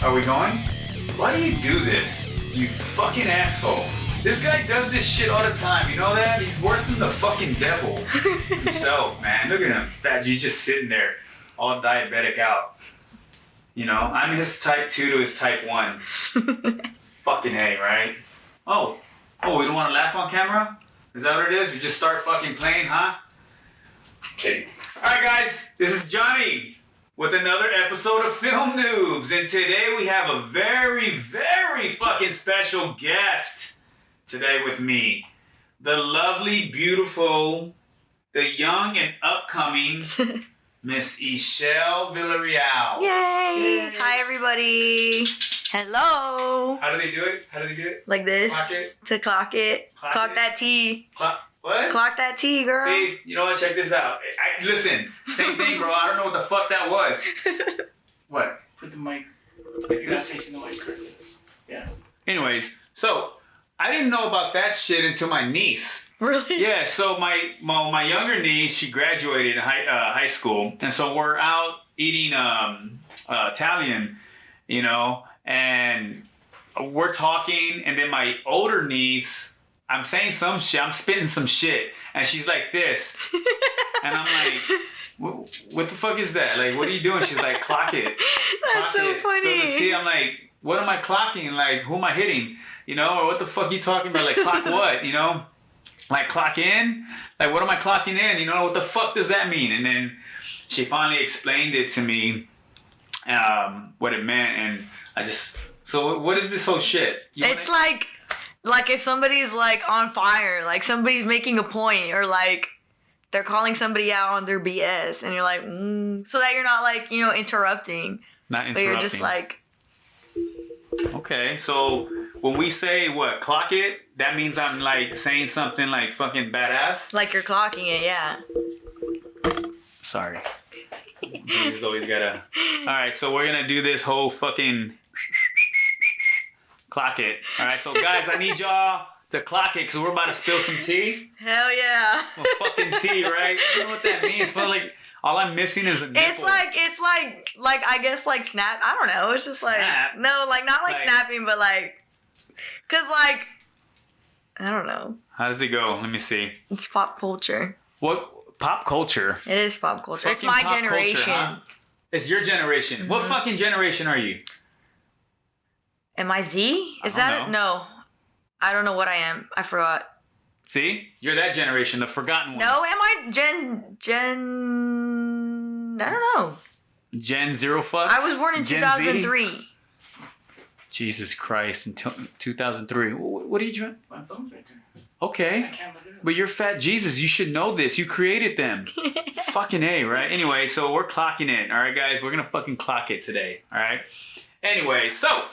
Are we going? Why do you do this? You fucking asshole. This guy does this shit all the time. You know that? He's worse than the fucking devil himself, man. Look at him. Fat G's just sitting there, all diabetic out. You know, I'm his type 2 to his type 1. Fucking A, right? Oh, we don't want to laugh on camera? Is that what it is? We just start fucking playing, huh? Okay. Alright guys, this is Johnny with another episode of Film Noobs. And today we have a very, very fucking special guest today with me. The lovely, beautiful, the young and upcoming Miss Ixchel Villarreal. Yay! Hi everybody. Hello. How do they do it? Like this. Clock it. To clock it. Clock that T. What? Clock that T, girl. See, you know what? Check this out. Listen, same thing, bro. I don't know what the fuck that was. What? Put the mic. Like this? Facing the mic correctly. Yeah. Anyways, so I didn't know about that shit until my niece. Really? Yeah. So my younger niece, she graduated high school, and so we're out eating Italian, you know, and we're talking, and then my older niece. I'm saying some shit. I'm spitting some shit. And she's like this. And I'm like, what the fuck is that? Like, what are you doing? She's like, clock it. That's so funny. Spill the tea. I'm like, what am I clocking? Like, who am I hitting? You know, or what the fuck are you talking about? Like, clock what? You know? Like, clock in? Like, what am I clocking in? You know, what the fuck does that mean? And then she finally explained it to me, what it meant. And I just, so what is this whole shit? It's like if somebody's like on fire, like somebody's making a point, or like they're calling somebody out on their BS, and you're like, so that you're not like, you know, interrupting. Not interrupting. But you're just like. Okay, so when we say what, clock it, that means I'm like saying something like fucking badass? Like you're clocking it, yeah. Sorry. Jesus always gotta. Alright, so we're gonna do this whole fucking. Clock it. Alright, so guys, I need y'all to clock it because we're about to spill some tea. Hell yeah. Well, fucking tea, right? You know what that means? But like, all I'm missing is a nipple. It's like I guess like snap. I don't know. It's just like Snap? No, like not like snapping, but like, cause like I don't know. How does it go? Let me see. It's pop culture. What pop culture? It is pop culture. It's Fucking my pop generation. Culture, huh? It's your generation. Mm-hmm. What fucking generation are you? Am I Z? Is that it? No. I don't know what I am. I forgot. See? You're that generation, the forgotten one. No, am I Gen I don't know. Gen Zero fucks? I was born in Gen 2003. Z? Jesus Christ, in 2003. What are you doing? My phone's right there. Okay. I can't look it up. But you're fat Jesus. You should know this. You created them. Fucking A, right? Anyway, so we're clocking it. All right, guys? We're going to fucking clock it today. All right? Anyway, so...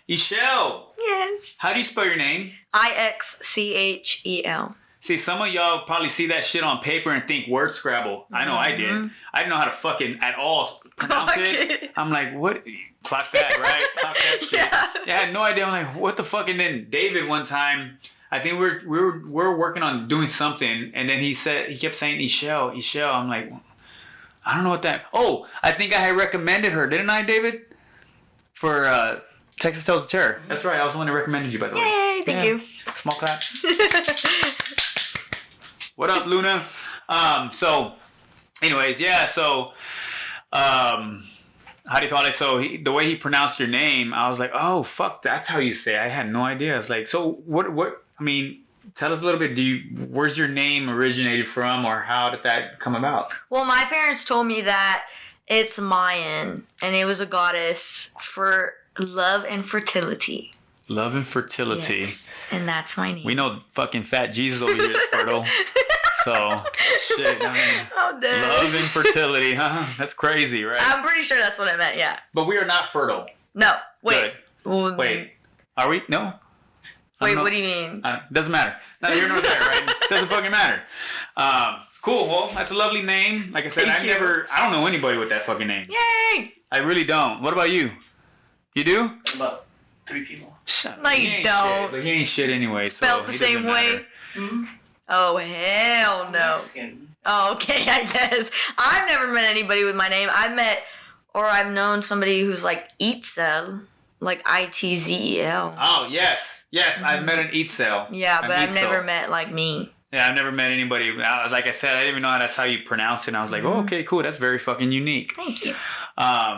Ixchel. Yes. How do you spell your name? Ixchel. See, some of y'all probably see that shit on paper and think word scrabble. I know I did. I didn't know how to fucking at all pronounce it. I'm like, what? Clock that, right? Clock that shit. Yeah, I had no idea. I'm like, what the fuck? And then David one time, I think we were working on doing something, and then he kept saying Ixchel. I'm like, I don't know what that. Oh, I think I had recommended her, didn't I, David? For Texas Tales of Terror. That's right. I was the one who recommended you, by the way. Yay, thank you. Small claps. What up, Luna? So, anyways, yeah, so, how do you call it? So, the way he pronounced your name, I was like, oh, fuck, that's how you say it. I had no idea. I was like, so, I mean, tell us a little bit, where's your name originated from, or how did that come about? Well, my parents told me that it's Mayan, and it was a goddess for love and fertility. Love and fertility. Yes, and that's my name. We know fucking fat Jesus over here is fertile. So, shit, I mean, love and fertility, huh? That's crazy, right? I'm pretty sure that's what I meant, yeah. But we are not fertile. No, wait. Good. Wait, are we? No? Wait, what do you mean? Doesn't matter. Neither here nor there, right? Doesn't fucking matter. Cool, well, that's a lovely name. Like I said, I don't know anybody with that fucking name. Yay! I really don't. What about you? You do? About 3 people. Shut up. No, you don't. Shit, but he ain't shit anyway, so Spelled the same way? Mm-hmm. Oh, hell no. Mexican. Oh, okay, I guess. I've never met anybody with my name. I've met Or I've known somebody who's like Ixchel, like Itzel. Oh, yes. Yes, I've met an Ixchel. Yeah, but I've Ixchel. never met like me. Yeah, I've never met anybody. Like I said, I didn't even know that's how you pronounce it. And I was like, oh, okay, cool. That's very fucking unique. Thank you.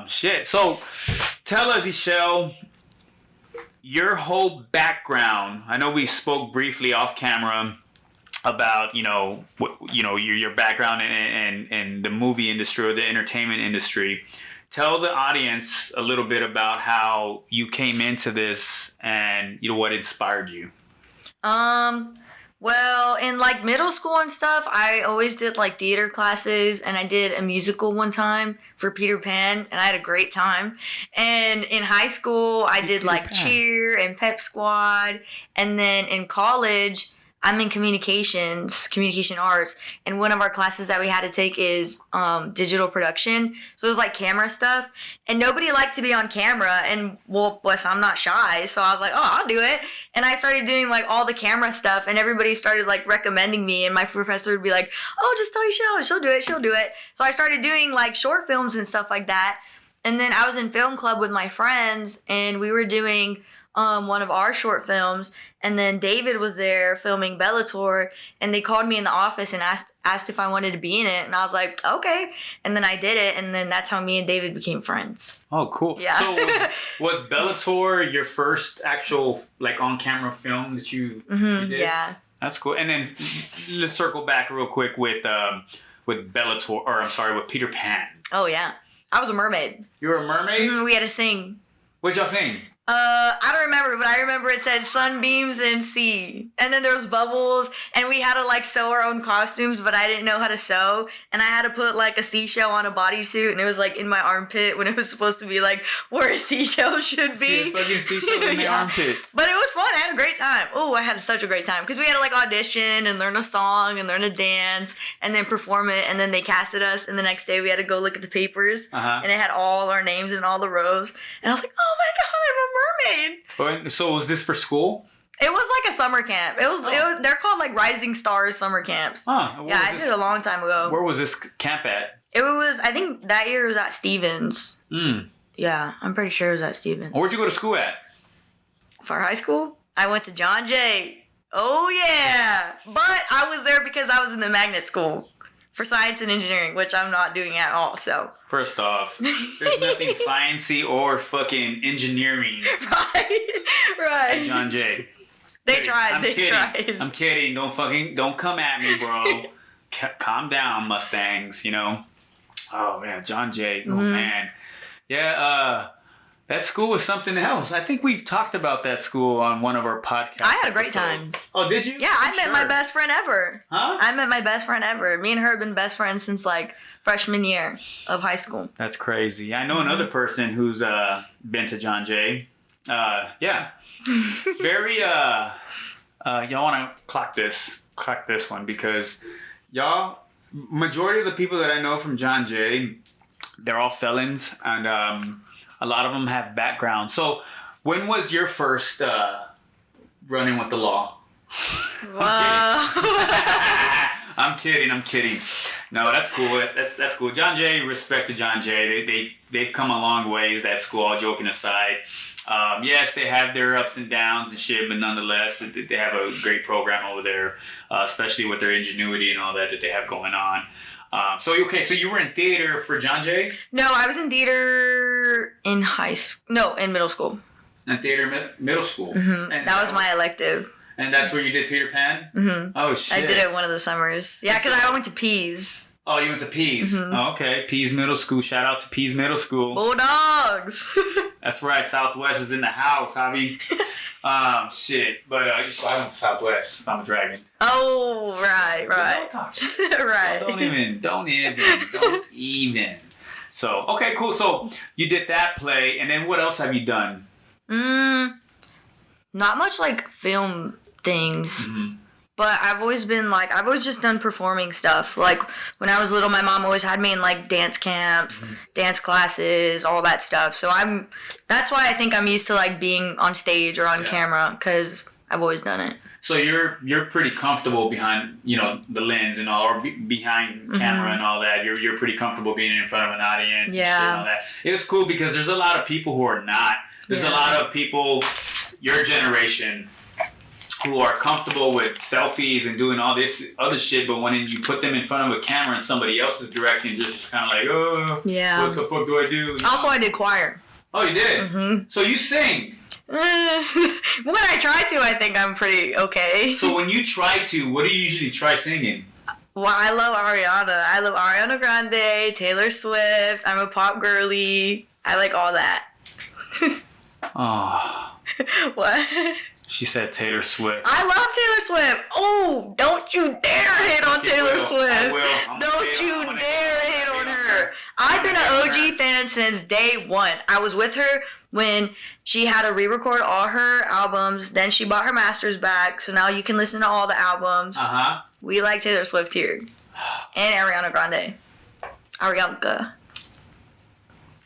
Shit. So, tell us, Ixchel, your whole background. I know we spoke briefly off camera about your background in the movie industry or the entertainment industry. Tell the audience a little bit about how you came into this and what inspired you. Well, in like middle school and stuff, I always did like theater classes, and I did a musical one time for Peter Pan, and I had a great time. And in high school, I did like cheer and pep squad, and then in college, I'm in communication arts, and one of our classes that we had to take is digital production. So it was like camera stuff, and nobody liked to be on camera, and well, plus I'm not shy, so I was like, oh, I'll do it. And I started doing like all the camera stuff, and everybody started like recommending me, and my professor would be like, oh, just tell Ixchel, she'll do it. So I started doing like short films and stuff like that. And then I was in film club with my friends, and we were doing one of our short films, and then David was there filming Bellator, and they called me in the office and asked if I wanted to be in it, and I was like, okay. And then I did it, and then that's how me and David became friends. Oh, cool. Yeah. So was Bellator your first actual like on-camera film that you did? Yeah. That's cool. And then let's circle back real quick with Bellator, or I'm sorry, with Peter Pan. Oh yeah, I was a mermaid. You were a mermaid? We had to sing. What'd y'all sing? I don't remember, but I remember it said sunbeams and sea. And then there was bubbles, and we had to like sew our own costumes, but I didn't know how to sew. And I had to put like a seashell on a bodysuit, and it was like in my armpit when it was supposed to be like where a seashell should be. Fucking seashell in the armpits. But it was fun. I had a great time. Oh, I had such a great time. Because we had to like audition and learn a song and learn a dance and then perform it. And then they casted us, and the next day we had to go look at the papers. And it had all our names in all the rows. And I was like, oh my God, I'm a mermaid. So was this for school? It was like a summer camp. It was they're called like Rising Stars summer camps. Yeah, I did it a long time ago. Where was this camp at? It was, I think that year it was at Stevens. Yeah, I'm pretty sure it was at Stevens. Where'd you go to school at? For high school, I went to John Jay. Oh yeah, but I was there because I was in the magnet school for science and engineering, which I'm not doing at all. So first off, there's nothing sciencey or fucking engineering. Right. At John Jay. They tried. I'm kidding. Don't come at me, bro. Calm down, Mustangs. Oh man, John Jay. Oh man. Yeah. That school was something else. I think we've talked about that school on one of our podcasts. I had a great time. Oh, did you? Yeah, I met my best friend ever. Huh? I met my best friend ever. Me and her have been best friends since like freshman year of high school. That's crazy. I know another person who's been to John Jay. Yeah. Very y'all want to clock this one because majority of the people that I know from John Jay, they're all felons, and a lot of them have background. So when was your first running with the law? Wow. I'm kidding. No, that's cool. That's cool. John Jay, respect to John Jay. They've come a long ways. That school, all joking aside. Yes, they have their ups and downs and shit, but nonetheless, they have a great program over there, especially with their ingenuity and all that they have going on. So you were in theater for John Jay? No, I was in theater in in middle school. In theater middle school? Mm-hmm. And that was my elective. And that's where you did Peter Pan? Mm-hmm. Oh, shit. I did it one of the summers. Yeah, because I went to Pease. Oh, you went to Pease? Mm-hmm. Oh, okay. Pease Middle School. Shout out to Pease Middle School. Bulldogs! That's right. Southwest is in the house, Javi. Shit. But so I went to Southwest. I'm a dragon. Oh, right. Don't talk shit. Right. Don't even. So, okay, cool. So you did that play, and then what else have you done? Not much like film things. Mm-hmm. But I've always just done performing stuff. Like, when I was little, my mom always had me in, like, dance camps, dance classes, all that stuff. So that's why I think I'm used to, like, being on stage or on camera, because I've always done it. So you're pretty comfortable behind, the lens and all, or behind camera and all that. You're pretty comfortable being in front of an audience and shit and all that. It was cool because there's a lot of people who are not. There's a lot of people, your generation, who are comfortable with selfies and doing all this other shit, but when you put them in front of a camera and somebody else is directing, just kind of like, oh, what the fuck do I do? Also, I did choir. Oh, you did? Mm-hmm. So you sing? When I try to, I think I'm pretty okay. So when you try to, what do you usually try singing? Well, I love Ariana. I love Ariana Grande, Taylor Swift. I'm a pop girly. I like all that. Oh. What? She said Taylor Swift. I love Taylor Swift. Oh, don't you dare hate on Taylor Swift. I will. Don't you dare hate on her. I've been an OG fan since day one. I was with her when she had to re-record all her albums. Then she bought her masters back, so now you can listen to all the albums. Uh-huh. We like Taylor Swift here. And Ariana Grande. Ariana.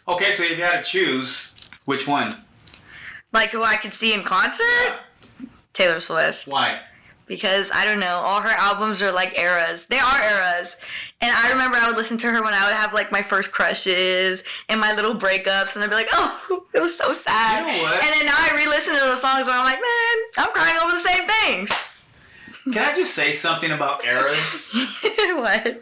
Okay, so if you had to choose, which one? Like who I could see in concert? Yeah. Taylor Swift. Why? Because, I don't know, all her albums are like eras. They are eras. And I remember I would listen to her when I would have like my first crushes and my little breakups, and I'd be like, oh, it was so sad. You know what? And then now I re-listen to those songs where I'm like, man, I'm crying over the same things. Can I just say something about eras? What?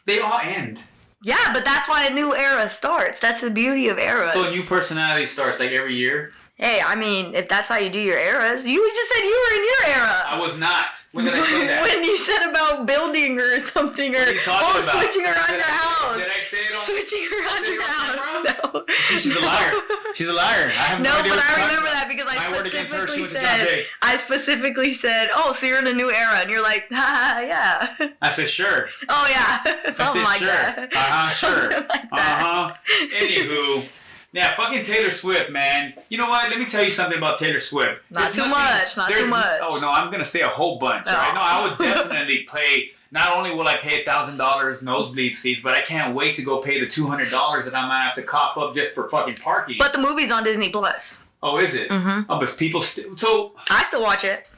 They all end. Yeah, but that's why a new era starts. That's the beauty of eras. So a new personality starts like every year? Hey, I mean, if that's how you do your eras, you just said you were in your era. I was not. When did I say that? When you said about building or something, or switching around your house. Did I say it on? Switching around your house. No. She's a liar. She's a liar. I have no idea. No, but what I you're remember talking that because about. My word against her, she went to I specifically said, oh, so you're in a new era, and you're like, ha, yeah. I said, sure. Oh yeah, something like sure. that. Sure. Like that. Anywho. Yeah, fucking Taylor Swift, man. You know what? Let me tell you something about Taylor Swift. Not too much. Oh, no, I'm going to say a whole bunch, right? No, I would definitely pay. Not only will I pay $1,000 nosebleed seats, but I can't wait to go pay the $200 that I might have to cough up just for fucking parking. But the movie's on Disney Plus. Oh, is it? Mm-hmm. Oh, but people still... I still watch it.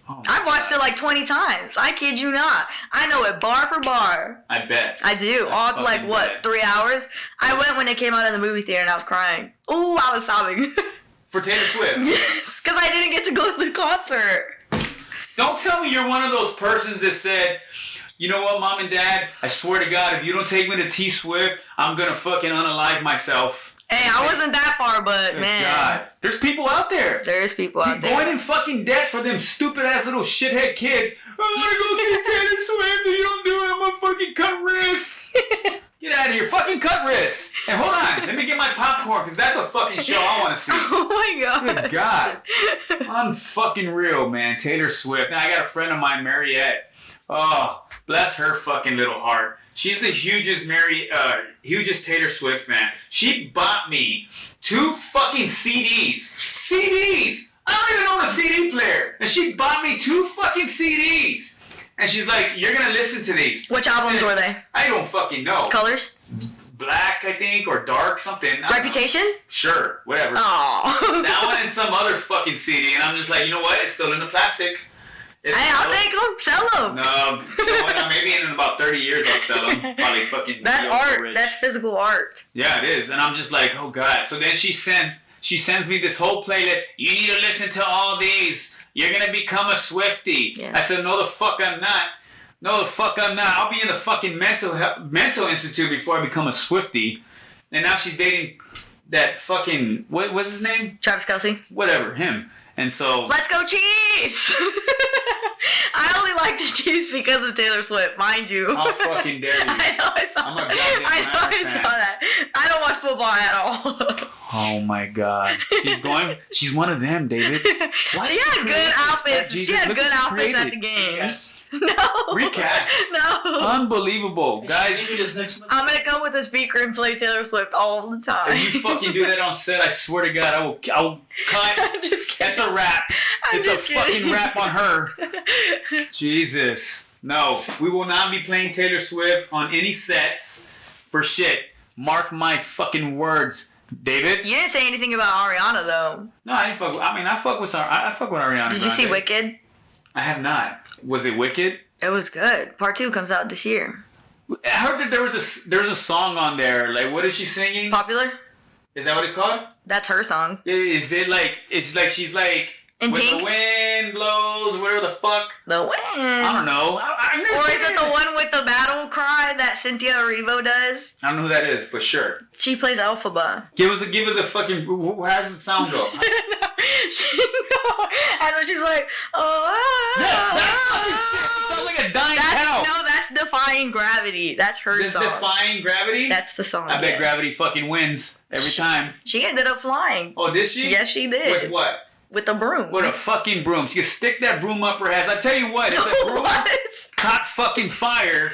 Oh I've watched it like 20 times. I kid you not. I know it bar for bar. I bet. I do. All like, what, 3 hours? I went when it came out in the movie theater and I was crying. Ooh, I was sobbing. For Taylor Swift? Yes, because I didn't get to go to the concert. Don't tell me you're one of those persons that said, you know what, Mom and Dad, I swear to God, if you don't take me to T Swift, I'm going to fucking unalive myself. Hey, I wasn't that far, but man. God. There's people out there. There's people out there. Going in fucking debt for them stupid ass little shithead kids. I want to go see Taylor Swift. If you don't do it, I'm going to fucking cut wrists. Get out of here. Fucking cut wrists. And hold on. Let me get my popcorn because that's a fucking show I want to see. Oh my God. Good God. Unfucking real, man. Taylor Swift. Now, I got a friend of mine, Mariette. Oh, bless her fucking little heart. She's the hugest Taylor Swift fan. She bought me 2 fucking CDs. CDs! I don't even own a CD player. And she bought me 2 fucking CDs. And she's like, you're going to listen to these. Which albums were they? I don't fucking know. Colors? Black, I think, or dark, something. Reputation? Sure, whatever. Oh. That one and some other fucking CD. And I'm just like, you know what? It's still in the plastic. I'll take them. Sell them. No, you know what? Maybe in about 30 years I'll sell them. Probably fucking. That's art. Rich. That's physical art. Yeah, it is. And I'm just like, oh God. So then she sends me this whole playlist. You need to listen to all these. You're gonna become a Swiftie. Yeah. I said, no, the fuck I'm not. No, the fuck I'm not. I'll be in the fucking mental institute before I become a Swiftie. And now she's dating that fucking what's his name? Travis Kelce. Whatever, him. And so let's go Chiefs! I only like the Chiefs because of Taylor Swift, mind you. How fucking dare you? I know I saw that. I don't watch football at all. Oh my God. She's one of them, David. She had good outfits. She had good outfits at the games. No. Recap. No. Unbelievable. Guys, I'm going to come with a speaker and play Taylor Swift all the time. If you fucking do that on set, I swear to God, I will cut. I'm just kidding. That's a wrap. It's a fucking wrap on her. Jesus. No, we will not be playing Taylor Swift on any sets for shit. Mark my fucking words. David? You didn't say anything about Ariana, though. No, I didn't fuck with, I fuck with Ariana. Did you see Wicked? I have not. Was it Wicked? It was good. Part 2 comes out this year. I heard that there's a song on there. Like, what is she singing? Popular? Is that what it's called? That's her song. Is it like, it's like she's like, In when Pink? the wind blows, where the fuck? The Wind. I don't know. I've never Or seen is it the one with the battle cry that Cynthia Erivo does? I don't know who that is, but sure. She plays Elphaba. Give us a fucking. How does the sound go? And when she's like, oh. Yeah, that's fucking shit. It sounds like a dying cow. No, that's Defying Gravity. That's her This song. Defying Gravity? That's the song. I bet yes. Gravity fucking wins every time. She ended up flying. Oh, did she? Yes, she did. With what? With a broom. With a fucking broom. She could stick that broom up her ass. I tell you what, if that broom caught fucking fire,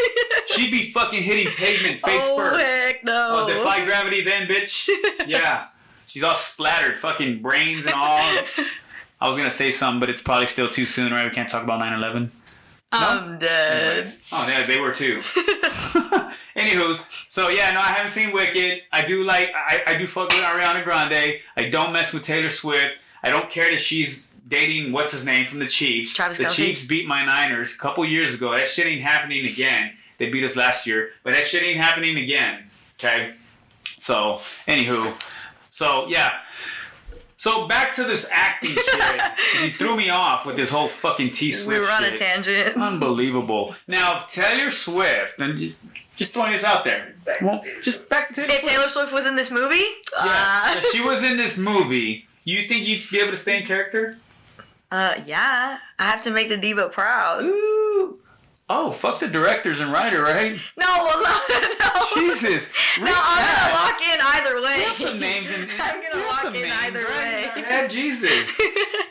she'd be fucking hitting pavement face first. Heck no. Oh, Defy Gravity then, bitch. Yeah. She's all splattered, fucking brains and all. I was gonna say something, but it's probably still too soon, right? We can't talk about 9/11. I'm dead. Anyways. Oh, yeah, they were too. Anywho's, so yeah, no, I haven't seen Wicked. I do fuck with Ariana Grande. I don't mess with Taylor Swift. I don't care that she's dating what's his name from the Chiefs. Travis the Kelce. Chiefs beat my Niners a couple years ago. That shit ain't happening again. They beat us last year, but that shit ain't happening again. Okay. So, anywho, so yeah. So back to this acting shit. You threw me off with this whole fucking T Swift shit. We were on a tangent. Unbelievable. Now, Taylor Swift, and just throwing this out there. Just back to Taylor If Swift. Taylor Swift was in this movie? Yeah, if she was in this movie, you think you'd be able to stay in character? Yeah. I have to make the diva proud. Ooh. Oh, fuck the directors and writer, right? No. Jesus. No, I'm gonna lock in either We way. have some names in. I'm gonna lock in either way. Yeah, Jesus.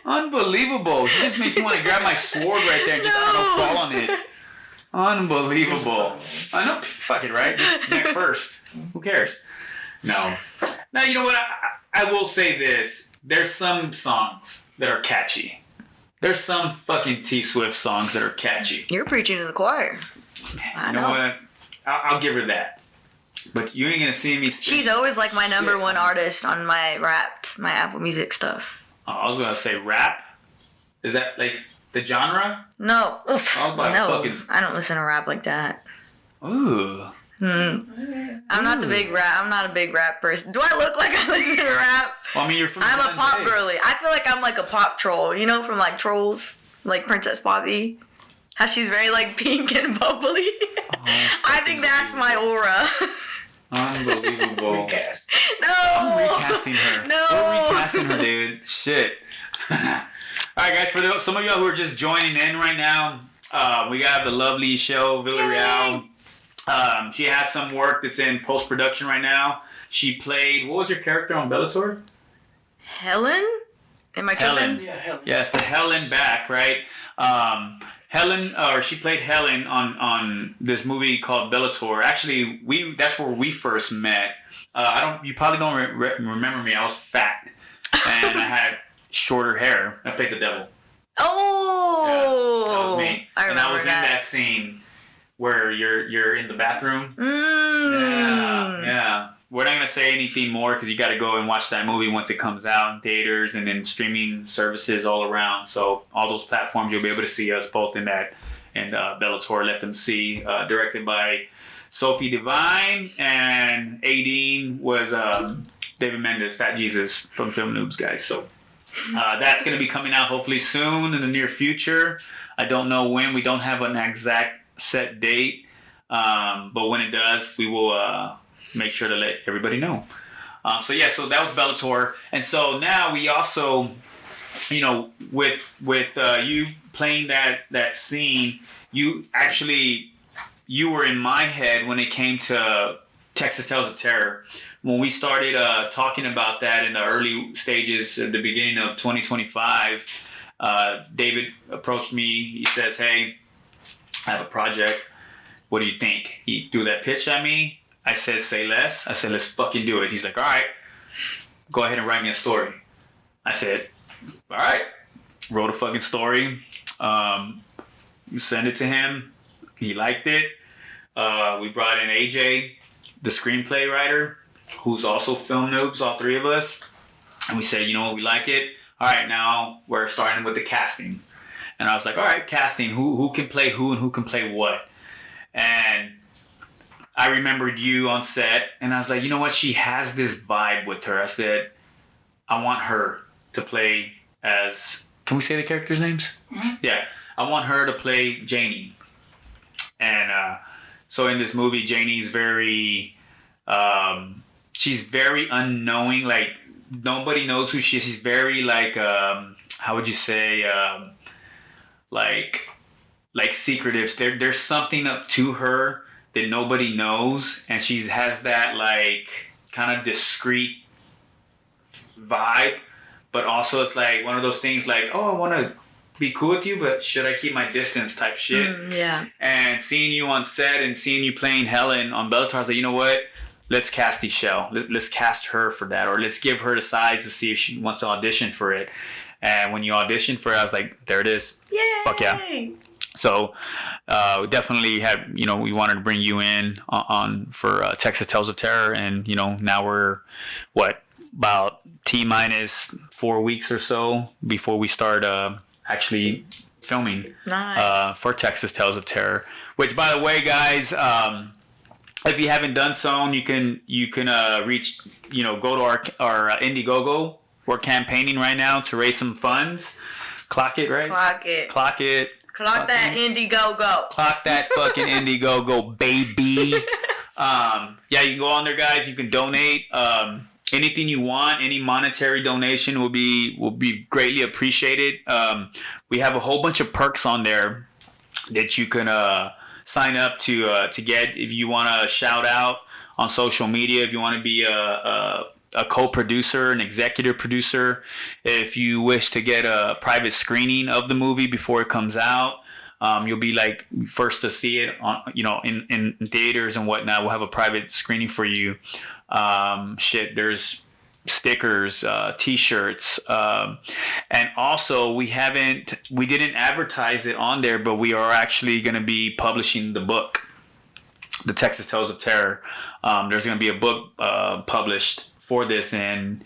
Unbelievable. She just makes me want to grab my sword right there and just fall on it. Unbelievable. I know. Fuck it, right? Just neck first. Who cares? No. Now, you know what? I will say this. There's some songs that are catchy. There's some fucking T Swift songs that are catchy. You're preaching to the choir. I You know what? I'll give her that. But you ain't gonna see me. She's always like my number Shit. one artist on my Apple Music stuff. Oh, I was gonna say rap. Is that like the genre? No. Oof. I was about to No. fucking- I don't listen to rap like that. Ooh. I'm not a big rap person. Do I look like I listen to rap? Well, I mean, you're from. I'm a San pop Jose. girly. I feel like I'm like a pop troll, you know, from like Trolls, like Princess Poppy. How she's very like pink and bubbly. I think that's my aura. Unbelievable. Recast. No. I'm recasting her. No. We're recasting her, dude. Shit. All right, guys. For some of y'all who are just joining in right now, we got the lovely Ixchel Villarreal. She has some work that's in post-production right now. She played, what was your character on Bellator? Helen? Am I Helen. tripping? Yeah, hell. Yes, the Helen back, right? She played Helen on this movie called Bellator. Actually, that's where we first met. You probably don't remember me. I was fat and I had shorter hair. I played the devil. Oh, Yeah, that was me. I remember and I was that. in that scene where you're in the bathroom. Yeah. We're not gonna say anything more because you got to go and watch that movie once it comes out in theaters and then streaming services all around. So all those platforms you'll be able to see us both in that. And Bellator, Let Them See, directed by Sophie Devine, and Aideen was David Mendes, Fat Jesus from Film Noobs, guys. So that's gonna be coming out hopefully soon in the near future. I don't know when. We don't have an exact set date, but when it does, we will make sure to let everybody know. So that was Bellator, and so now we also, you know, with you playing that scene, you were in my head when it came to Texas Tales of Terror. When we started talking about that in the early stages at the beginning of 2025, David approached me. He says, "Hey, I have a project. What do you think?" He threw that pitch at me. I said, "Say less." I said, "Let's fucking do it." He's like, "All right, go ahead and write me a story." I said, "All right." Wrote a fucking story. Sent it to him. He liked it. We brought in AJ, the screenplay writer, who's also Film Noobs, all three of us. And we said, you know what, we like it. All right, now we're starting with the casting. And I was like, all right, casting, who can play who and who can play what. And I remembered you on set, and I was like, you know what? She has this vibe with her. I said, I want her to play as. Can we say the characters' names? Mm-hmm. Yeah, I want her to play Janie. And so in this movie, Janie's very, she's very unknowing. Like nobody knows who she is. She's very like, how would you say, like secretive. There's something up to her that nobody knows, and she has that like kind of discreet vibe, but also it's like one of those things like, oh, I want to be cool with you, but should I keep my distance type shit. Yeah. And seeing you on set and seeing you playing Helen on Bellator, I was like, you know what, let's cast Ixchel. Let's cast her for that, or let's give her the sides to see if she wants to audition for it. And when you auditioned for it, I was like, there it is. Yay! Fuck yeah. So we definitely had, we wanted to bring you in on for Texas Tales of Terror. And, now we're, about T-minus 4 weeks or so before we start actually filming for Texas Tales of Terror. Which, by the way, guys, if you haven't done so, you can reach, go to our Indiegogo. We're campaigning right now to raise some funds. Clock it, right? Clock it. Clock it. Clock that Indiegogo. Clock that fucking Indiegogo, baby. Yeah, you can go on there, guys. You can donate. Anything you want, any monetary donation will be greatly appreciated. We have a whole bunch of perks on there that you can sign up to get. If you want to shout out on social media, if you want to be a co-producer, an executive producer, if you wish to get a private screening of the movie before it comes out, you'll be like first to see it on, in theaters and whatnot. We'll have a private screening for you. There's stickers, t-shirts, and also we didn't advertise it on there, but we are actually going to be publishing the book, The Texas Tales of Terror. There's going to be a book published for this, and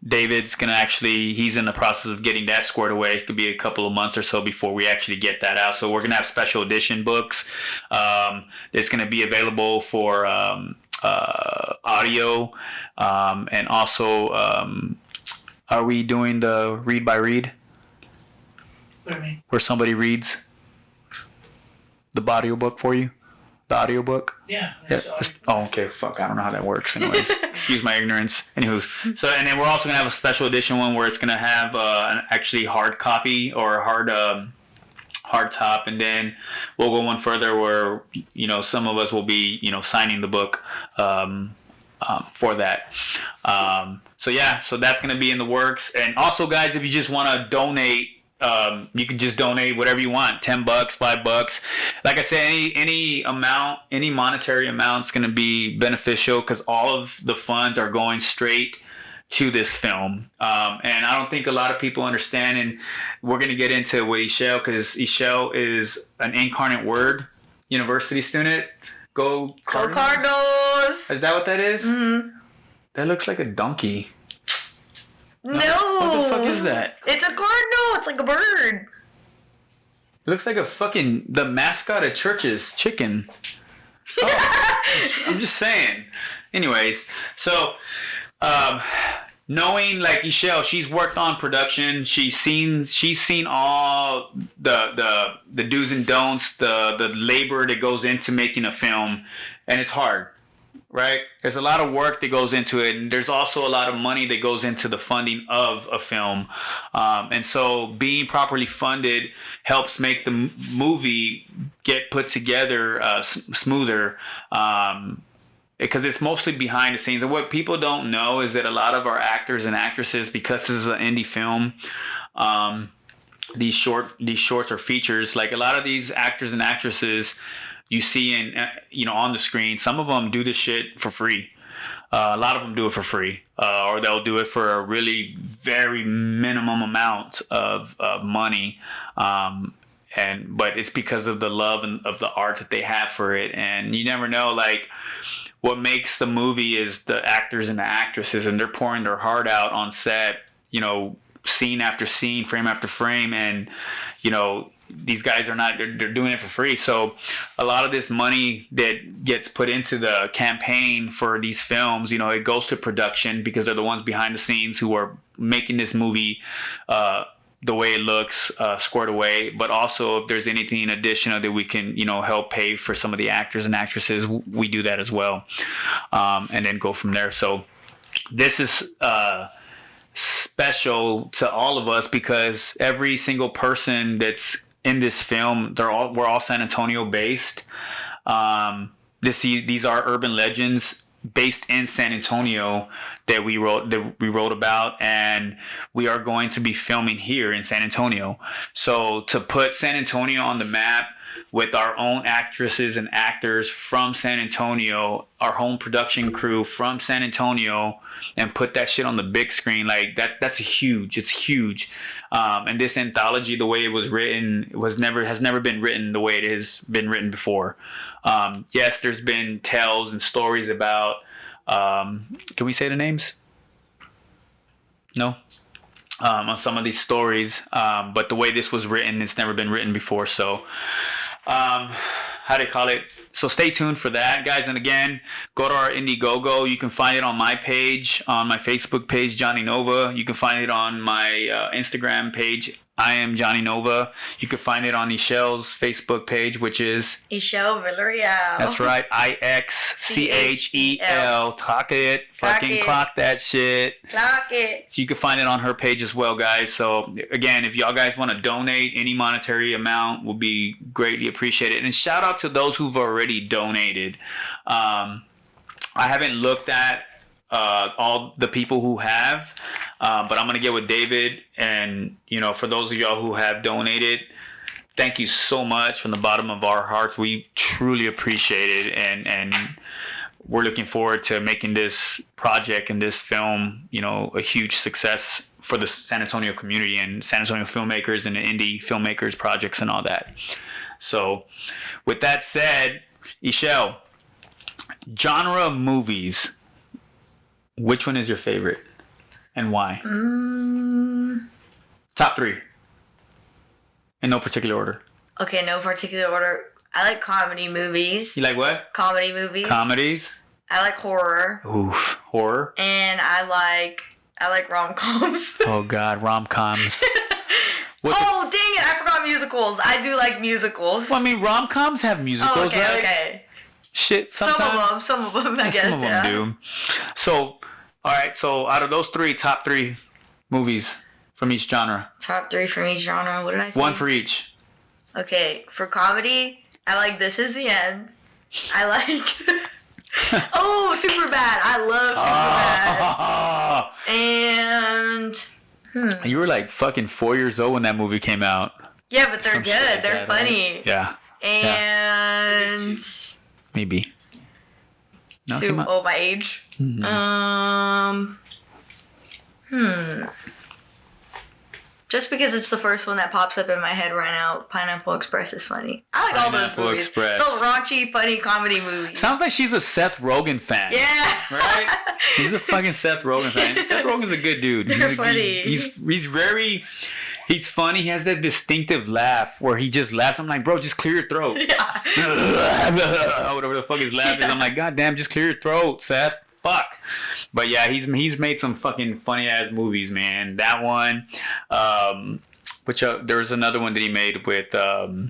David's gonna he's in the process of getting that squared away. It could be a couple of months or so before we actually get that out. So we're gonna have special edition books. It's gonna be available for audio, and also are we doing the read by read? What do you mean? Where somebody reads the audiobook for you? The audiobook? Yeah. Oh, okay. Fuck, I don't know how that works. Anyways, excuse my ignorance. Anywho, so and then we're also gonna have a special edition one where it's gonna have an actually hard copy or hard top, and then we'll go one further where some of us will be signing the book for that. So that's gonna be in the works. And also, guys, if you just want to donate. You can just donate whatever you want, $10, $5. Like I said, any amount, any monetary amount is going to be beneficial because all of the funds are going straight to this film. And I don't think a lot of people understand, and we're going to get into with Ixchel because Ixchel is an incarnate word university student. Go Cardinals. Go Cardinals. Is that what that is? Mm-hmm. That looks like a donkey. No. What the fuck is that? It's a cardinal. It's like a bird. It looks like the mascot of church's chicken. Oh, I'm just saying. Anyways, so knowing like Ixchel, she's worked on production. She's seen all the do's and don'ts, the labor that goes into making a film, and it's hard. Right? There's a lot of work that goes into it, and there's also a lot of money that goes into the funding of a film. And so being properly funded helps make the movie get put together smoother, because it's mostly behind the scenes. And what people don't know is that a lot of our actors and actresses, because this is an indie film, these shorts or features, like a lot of these actors and actresses you see on the screen, some of them do this shit for free. A lot of them do it for free, or they'll do it for a really very minimum amount of money. But it's because of the love and of the art that they have for it. And you never know, like, what makes the movie is the actors and the actresses, and they're pouring their heart out on set, scene after scene, frame after frame, and these guys are not, they're doing it for free. So a lot of this money that gets put into the campaign for these films, it goes to production because they're the ones behind the scenes who are making this movie the way it looks, squared away. But also if there's anything additional that we can, help pay for some of the actors and actresses, we do that as well. And then go from there. So this is special to all of us because every single person that's in this film, we're all San Antonio based. These are urban legends based in San Antonio that we wrote about, and we are going to be filming here in San Antonio. So to put San Antonio on the map with our own actresses and actors from San Antonio, our home production crew from San Antonio, and put that shit on the big screen, like that's huge. It's huge. And this anthology, the way it was written, has never been written the way it has been written before. Yes, there's been tales and stories about. Can we say the names? No. On some of these stories, but the way this was written, it's never been written before. So, how do you call it? So stay tuned for that, guys. And again, go to our Indiegogo. You can find it on my page, on my Facebook page, Johnny Nova. You can find it on my Instagram page, I am Johnny Nova. You can find it on Ixchel's Facebook page, which is Ixchel Villarreal. That's right, Ixchel. Clock it. Fucking clock that shit. Clock it. So you can find it on her page as well, guys. So again, if y'all guys want to donate, any monetary amount will be greatly appreciated. And shout out to those who've already donated. I haven't looked at all the people who have, but I'm gonna get with David, and for those of y'all who have donated, thank you so much from the bottom of our hearts. We truly appreciate it, and we're looking forward to making this project and this film a huge success for the San Antonio community and San Antonio filmmakers and the indie filmmakers projects and all that. So with that said, Ixchel, genre movies, which one is your favorite and why? Top 3. In no particular order. Okay, no particular order. I like comedy movies. You like what? Comedy movies. Comedies? I like horror. Oof, horror. And I like rom-coms. Oh God, rom-coms. Dang it, I forgot musicals. I do like musicals. Well, I mean, rom-coms have musicals, right? Okay. Shit, sometimes. Some of them, I guess. Some of them do. So, all right, so out of those 3, top 3 movies from each genre. Top 3 from each genre. What did I say? 1 for each. Okay, for comedy, I like This Is the End. I like... Superbad. I love Superbad. And... You were like fucking 4 years old when that movie came out. Yeah, but they're good. They're funny. Right? Yeah. And... Yeah. Maybe. No, my age. Mm-hmm. Just because it's the first one that pops up in my head right now, Pineapple Express is funny. I like all those movies. Express. Those raunchy, funny comedy movies. Sounds like she's a Seth Rogen fan. Yeah. Right? He's a fucking Seth Rogen fan. Seth Rogen's a good dude. They're funny. He's funny. He has that distinctive laugh where he just laughs. I'm like, bro, just clear your throat. Yeah. Whatever the fuck his laugh is. I'm like, God damn, just clear your throat, Seth. Fuck. But yeah, he's made some fucking funny ass movies, man. That one, which there was another one that he made with I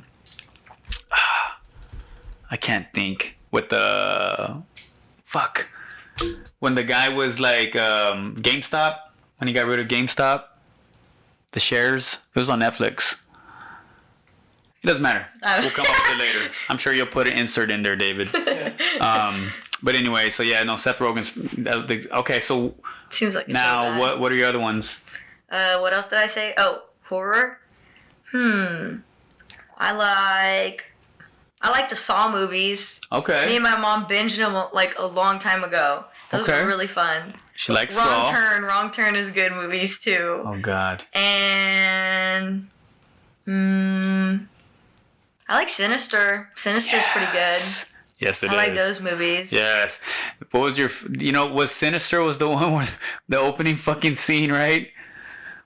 can't think, with the when the guy was like GameStop, when he got rid of GameStop, the shares. It was on Netflix. It doesn't matter. We'll come up with it later. I'm sure you'll put an insert in there, David. But anyway, so yeah, no, Seth Rogen's. Okay, so seems like now what are your other ones? What else did I say? Oh, horror. I like the Saw movies. Okay. Me and my mom binged them like a long time ago. Those were really fun. She likes Saw. Wrong Turn is good movies too. Oh God. And I like Sinister. Sinister's pretty good. Yes, it is. I like those movies. Yes. What was your... was Sinister was the one where the opening fucking scene, right?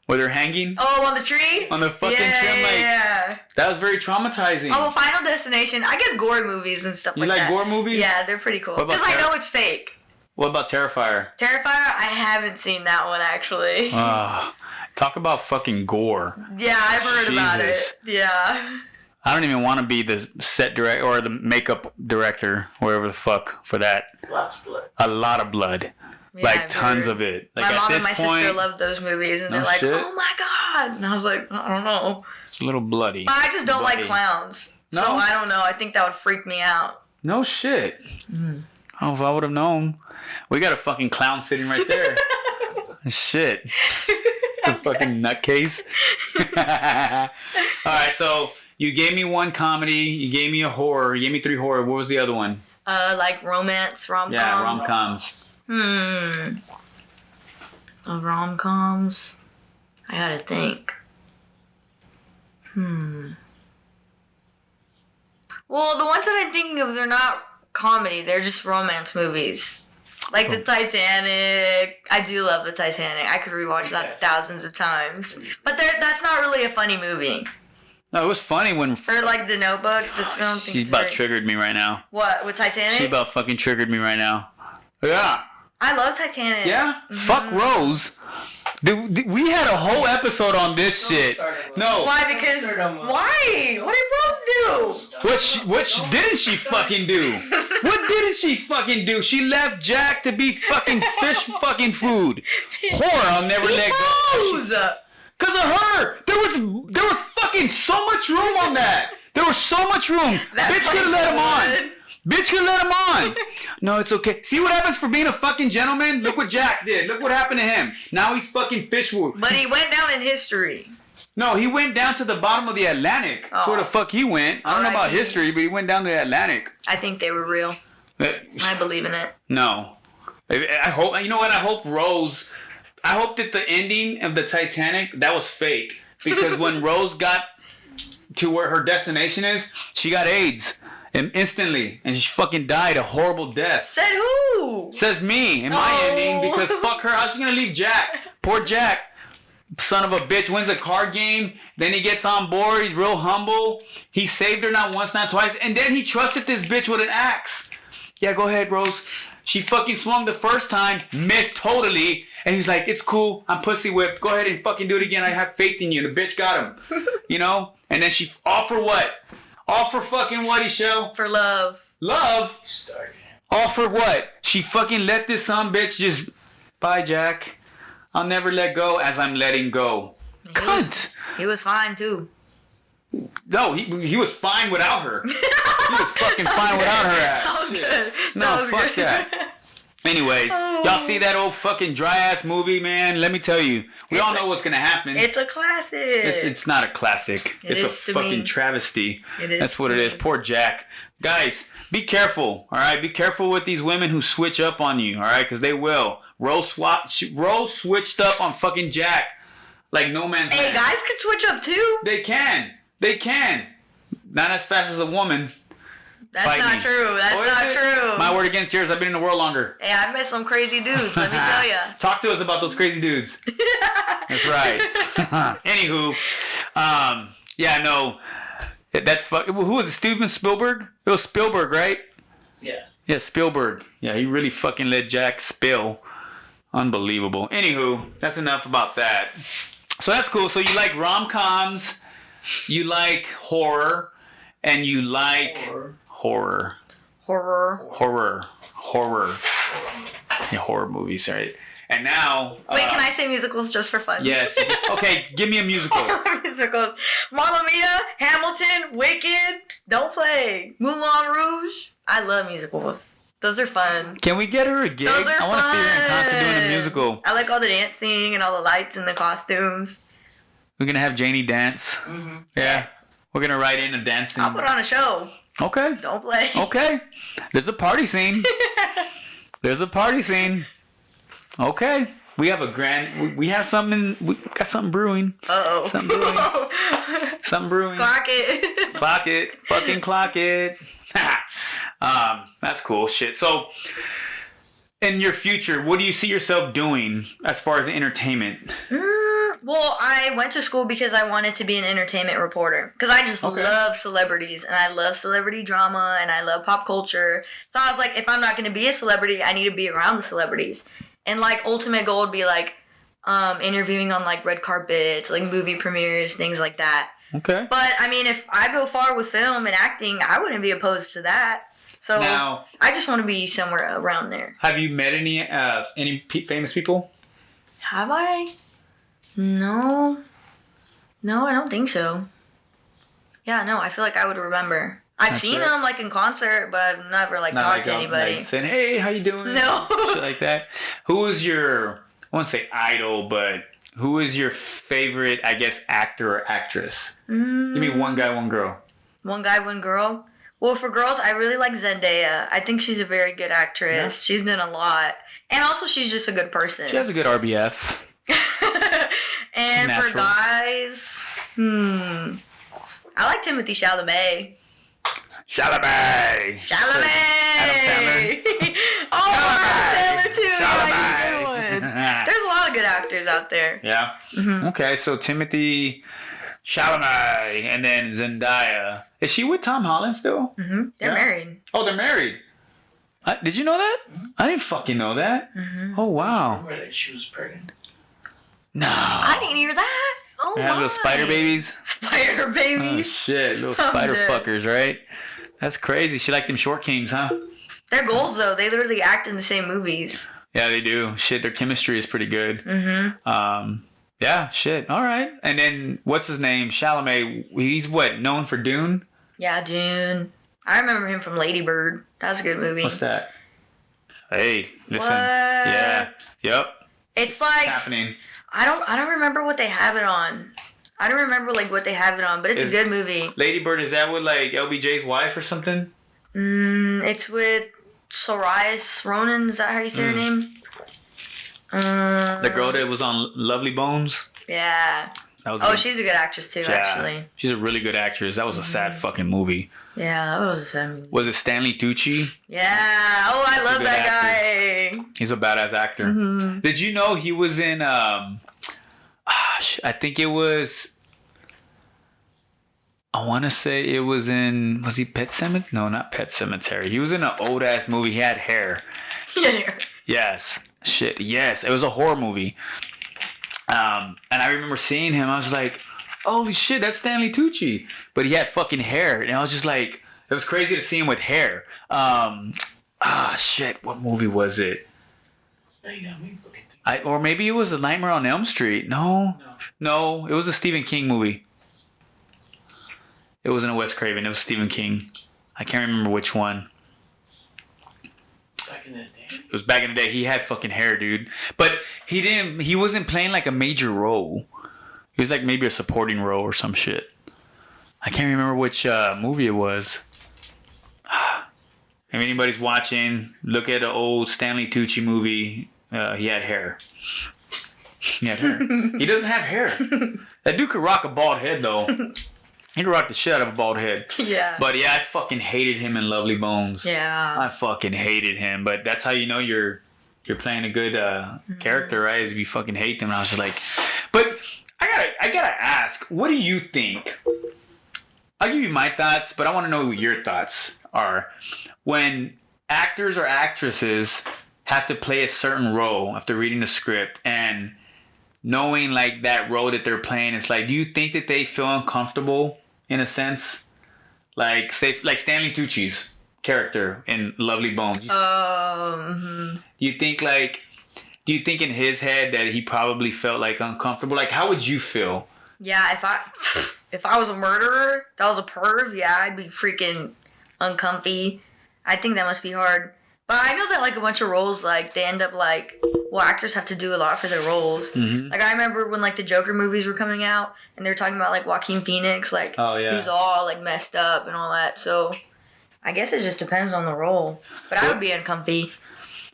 Where they're hanging? Oh, on the tree? On the fucking tree. Yeah. That was very traumatizing. Oh, well, Final Destination. I guess gore movies and stuff you like that. You like gore movies? Yeah, they're pretty cool. What about Because I know it's fake. What about Terrifier? Terrifier? I haven't seen that one, actually. Talk about fucking gore. Yeah, I've heard about it. Jesus. Yeah. I don't even want to be the set director or the makeup director, whatever the fuck, for that. Lots of blood. A lot of blood. Yeah, like I've tons heard. of it. Like My at mom this and my point, sister love those movies, and No they're like, shit. "Oh my god!" And I was like, "I don't know." it's a little bloody. But I just don't Bloody. like clowns, No? so I don't know. I think that would freak me out. No shit. Oh, if I would have known. We got a fucking clown sitting right there. Shit. The fucking nutcase. Alright, so you gave me one comedy, you gave me a horror, you gave me 3 horror. What was the other one? Like romance, rom-coms. Yeah, rom-coms. Rom-coms. I gotta think. Well, the ones that I'm thinking of, they're not comedy. They're just romance movies. Like the Titanic. I do love the Titanic. I could rewatch that thousands of times. But that's not really a funny movie. No, it was funny when... Or like The Notebook. That's don't think She's about triggered me right now. What, with Titanic? She about fucking triggered me right now. Yeah. I love Titanic. Yeah? Fuck Rose. Dude, we had a whole episode on this shit. No. Why? Because why? What did Rose do? What didn't she fucking do? What didn't she fucking do? She left Jack to be fucking fish fucking food. Whore, I'll never let go. Rose. Cause of her. There was fucking so much room on that. There was so much room. That's Bitch could have let him on. good. Bitch could let him on. No, it's okay. See what happens for being a fucking gentleman? Look what Jack did. Look what happened to him. Now he's fucking fish food. But he went down in history. No, he went down to the bottom of the Atlantic. Oh. Sort of fuck he went. I don't know about R.I.P. history, but he went down to the Atlantic. I think they were real. I believe in it. No. I hope, you know what? I hope that the ending of the Titanic, that was fake. Because when Rose got to where her destination is, she got AIDS. And instantly. And she fucking died a horrible death. Said who? Says me in my ending, because fuck her. How's she gonna leave Jack? Poor Jack. Son of a bitch wins a card game. Then he gets on board. He's real humble. He saved her not once, not twice. And then he trusted this bitch with an axe. Yeah, go ahead, Rose. She fucking swung the first time, missed totally. And he's like, it's cool. I'm pussy whipped. Go ahead and fucking do it again. I have faith in you. The bitch got him. You know? And then she, all for what? All for fucking what, Ixchel? For love. Love? All for what? She fucking let this bitch just, bye, Jack. I'll never let go as I'm letting go. Cunt. He was fine too. No, he was fine without her. He was fucking fine without her ass. That was Shit. good. No, That was fuck good. that. Anyways, y'all see that old fucking dry ass movie, man? Let me tell you, we all know what's gonna happen. It's a classic. It's not a classic. It It's a is to fucking me. travesty. It is That's what to it is. me. Poor Jack. Guys, be careful. All right, be careful with these women who switch up on you. All right, because they will. Rose switched up on fucking Jack like no man's Hey, land. guys could switch up too. They can. They can. Not as fast as a woman. That's Fight not me. true. That's Oh, is not it? true. My word against yours. I've been in the world longer. Hey, I met some crazy dudes. Let me tell ya. Talk to us about those crazy dudes. That's right. Anywho, yeah, no, who was it? Steven Spielberg? It was Spielberg, right? Yeah. Yeah, Spielberg. Yeah, he really fucking let Jack spill. Unbelievable. Anywho, that's enough about that. So that's cool. So you like rom-coms, you like horror, and you like horror. Horror. Yeah, horror movies, right? And now... Wait, can I say musicals just for fun? Yes. Okay, give me a musical. Musicals. Mamma Mia, Hamilton, Wicked, Don't Play, Moulin Rouge. I love musicals. Those are fun. Can we get her a gig? Those are I want to see her in concert doing a fun. musical. I like all the dancing and all the lights and the costumes. We're going to have Janie dance. Mm-hmm. Yeah. We're going to write in a dancing. I'll put on a show. Okay. Don't play. Okay. There's a party scene. There's a party scene. Okay. We have we have something, we got something brewing. Uh-oh. Something brewing. Something brewing. Clock it. Clock it. Fucking clock it. That's cool shit. So, in your future, what do you see yourself doing as far as entertainment? Well, I went to school because I wanted to be an entertainment reporter. Because I just love celebrities, and I love celebrity drama, and I love pop culture. So I was like, if I'm not going to be a celebrity, I need to be around the celebrities. And like, ultimate goal would be like interviewing on like red carpets, like movie premieres, things like that. Okay. But I mean, if I go far with film and acting, I wouldn't be opposed to that. So now, I just want to be somewhere around there. Have you met any famous people? Have I? No, I don't think so. Yeah, no, I feel like I would remember. I've seen them like in concert, but I've never like talked to anybody. Like, saying, "Hey, how you doing?" No. Shit like that. Who was your? I won't say idol, but who is your favorite? I guess actor or actress. Give me one guy, one girl. One guy, one girl. Well, for girls, I really like Zendaya. I think she's a very good actress. Yeah. She's done a lot, and also she's just a good person. She has a good RBF. And for guys, I like Timothy Chalamet. Chalamet. Adam Sandler. Adam Sandler too. Chalamet. Yeah, there's a lot of good actors out there. Yeah. Mm-hmm. Okay, so Timothy Chalamet and then Zendaya. Is she with Tom Holland still? Mm-hmm. They're married. Oh, they're married. Did you know that? Mm-hmm. I didn't fucking know that. Mm-hmm. Oh wow. Remember that she was pregnant? No. I didn't hear that. Oh, they have little spider babies? Spider babies. Oh, shit. Little spider fuckers, right? That's crazy. She like them short kings, huh? They're goals, though. They literally act in the same movies. Yeah, they do. Shit, their chemistry is pretty good. Mm-hmm. Yeah, shit. All right. And then, what's his name? Chalamet. He's what? Known for Dune? Yeah, Dune. I remember him from Lady Bird. That was a good movie. What's that? Hey, listen. What? Yeah. Yep. It's like... What's happening? I don't remember what they have it on. I don't remember like what they have it on, but it's a good movie. Lady Bird, is that with like LBJ's wife or something? It's with Saoirse Ronan. Is that how you say her name? The girl that was on Lovely Bones. Yeah. She's a good actress too. Yeah, actually. She's a really good actress. That was a sad fucking movie. Yeah, that was a sad movie. Was it Stanley Tucci? Yeah. Oh, I love that guy. He's a badass actor. Mm-hmm. Did you know he was in? I think it was. I want to say it was in. Was he Pet Sematary? No, not Pet Sematary. He was in an old ass movie. He had hair. Yes. Shit. Yes. It was a horror movie. And I remember seeing him. I was like, "Holy shit, that's Stanley Tucci!" But he had fucking hair, and I was just like, it was crazy to see him with hair. Shit. What movie was it? Or maybe it was A Nightmare on Elm Street. No, it was a Stephen King movie. It wasn't a Wes Craven. It was Stephen King. I can't remember which one. Back in the day. It was back in the day. He had fucking hair, dude. But he wasn't playing like a major role. He was like maybe a supporting role or some shit. I can't remember which movie it was. If anybody's watching, look at an old Stanley Tucci movie. He had hair. He had hair. He doesn't have hair. That dude could rock a bald head, though. He could rock the shit out of a bald head. Yeah. But yeah, I fucking hated him in Lovely Bones. Yeah. I fucking hated him. But that's how you know you're playing a good character, right? Is if you fucking hate them. And I was just like... But I gotta ask, what do you think? I'll give you my thoughts, but I want to know what your thoughts are. When actors or actresses have to play a certain role after reading the script and knowing like that role that they're playing, it's like, do you think that they feel uncomfortable in a sense? Like, say, like Stanley Tucci's character in Lovely Bones. Do you think in his head that he probably felt like uncomfortable? Like, how would you feel? Yeah, if I was a murderer, that was a perv, yeah, I'd be freaking uncomfy. I think that must be hard. But I know that like a bunch of roles, like they end up like, well, actors have to do a lot for their roles. Mm-hmm. Like I remember when like the Joker movies were coming out and they were talking about like Joaquin Phoenix, like he was all like messed up and all that. So I guess it just depends on the role. But I would be uncomfy.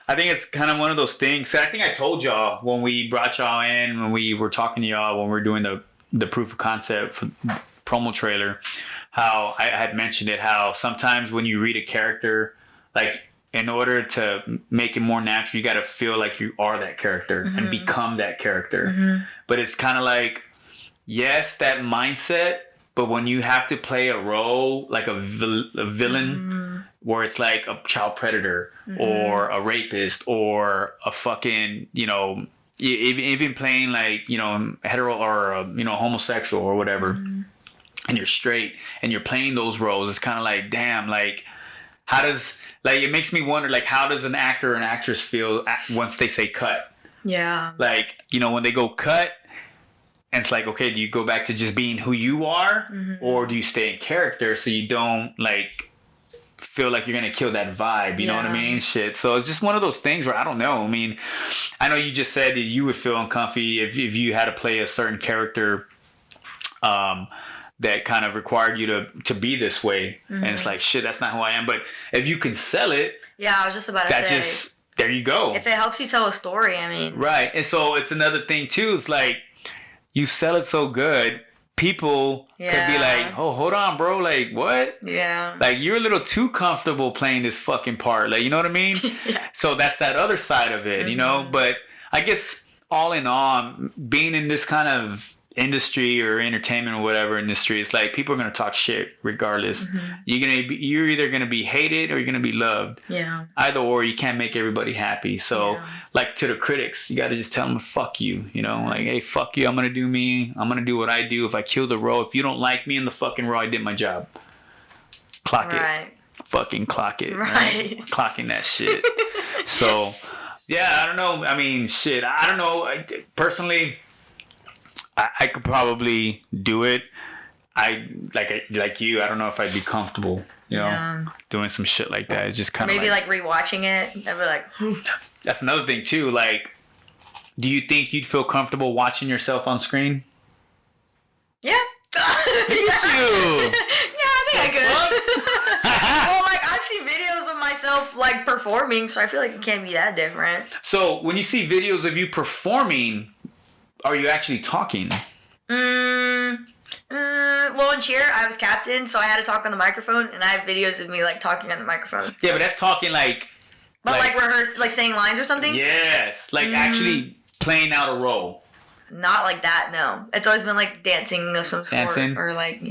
I think it's kind of one of those things. I think I told y'all when we brought y'all in, when we were talking to y'all, when we were doing the proof of concept for promo trailer, how I had mentioned it, how sometimes when you read a character, like in order to make it more natural, you got to feel like you are that character and become that character. But it's kind of like, yes, that mindset, but when you have to play a role like a villain, where it's like a child predator or a rapist or a fucking, you know, even playing like, you know, hetero or, you know, homosexual or whatever, and you're straight and you're playing those roles, it's kind of like, damn, like, how does, like, it makes me wonder, like, how does an actor or an actress feel once they say cut? Yeah. Like, you know, when they go cut, and it's like, okay, do you go back to just being who you are, or do you stay in character so you don't, like, feel like you're gonna kill that vibe? You know what I mean? Shit. So it's just one of those things where I don't know. I mean, I know you just said that you would feel uncomfy if you had to play a certain character, that kind of required you to be this way, and it's like, shit, that's not who I am. But if you can sell it, yeah, I was just about to say, there you go. If it helps you tell a story, I mean, right. And so it's another thing too. It's like, you sell it so good, people could be like, oh, hold on, bro, like, what? Yeah. Like, you're a little too comfortable playing this fucking part, like, you know what I mean? So that's that other side of it, you know. But I guess all in all, being in this kind of industry or entertainment or whatever industry, it's like people are gonna talk shit regardless. You're either gonna be hated or you're gonna be loved. Yeah. Either or, you can't make everybody happy. So like, to the critics, you gotta just tell them, fuck you, you know, like, hey, fuck you, I'm gonna do me, I'm gonna do what I do. If I kill the role, if you don't like me in the fucking role, I did my job. Clock it. Fucking clock it. Right? Clocking that shit. So yeah, I don't know. I mean, shit, I don't know. Personally, I could probably do it. Like you. I don't know if I'd be comfortable, you know, doing some shit like that. It's just kind of maybe like rewatching it. I'd be like, that's another thing too. Like, do you think you'd feel comfortable watching yourself on screen? Yeah. Look at you. Yeah, I think I could. Well, like, I've seen videos of myself like performing, so I feel like it can't be that different. So when you see videos of you performing, are you actually talking? Well, in cheer, I was captain, so I had to talk on the microphone, and I have videos of me like talking on the microphone. Yeah, but that's talking like. But like rehearse, like saying lines or something. Yes, like actually playing out a role. Not like that, no. It's always been like dancing of some sort, or like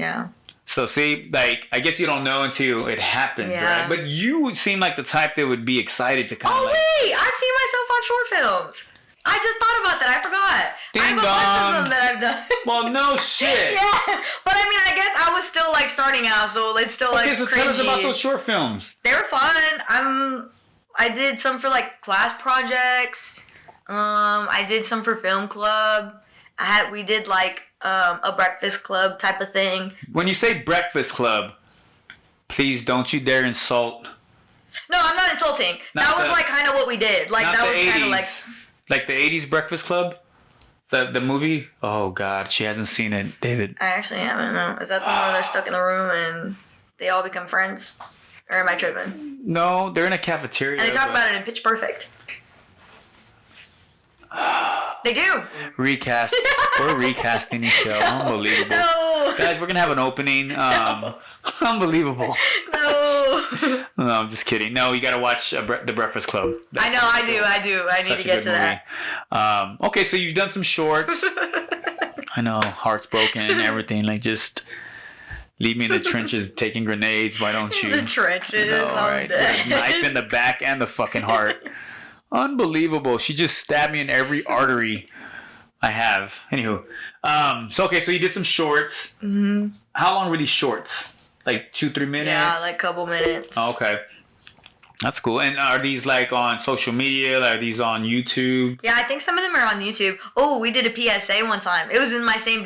So see, like, I guess you don't know until it happens, right? But you would seem like the type that would be excited to kind of. Oh wait, I've seen myself on short films. I just thought about that. I forgot. I have a bunch of them that I've done. Well, no shit. Yeah, but I mean, I guess I was still like starting out, so it's still like so cringy. Tell us about those short films. They were fun. I did some for like class projects. I did some for film club. We did like a breakfast club type of thing. When you say breakfast club, please don't you dare insult. No, I'm not insulting. That was like kind of what we did. Like that was kind of like the 80s Breakfast Club? The movie? Oh, God. She hasn't seen it. David. I actually haven't, no. Is that the one where they're stuck in a room and they all become friends? Or am I tripping? No, they're in a cafeteria. And they talk about it in Pitch Perfect. They do. Recast. We're recasting the show. Unbelievable. No. Guys, we're going to have an opening. Unbelievable. No. No, I'm just kidding. No, you got to watch The Breakfast Club. I know, I do. I need to get to that. Okay, so you've done some shorts. I know, heart's broken and everything. Like, just leave me in the trenches taking grenades. Why don't you? The trenches. No, right. Knife in the back and the fucking heart. Unbelievable. She just stabbed me in every artery I have. Anywho. So you did some shorts. Mm-hmm. How long were these shorts? Like 2-3 minutes? Yeah, like a couple minutes. Oh, okay. That's cool. And are these like on social media? Are these on YouTube? Yeah, I think some of them are on YouTube. Oh, we did a PSA one time. It was in my same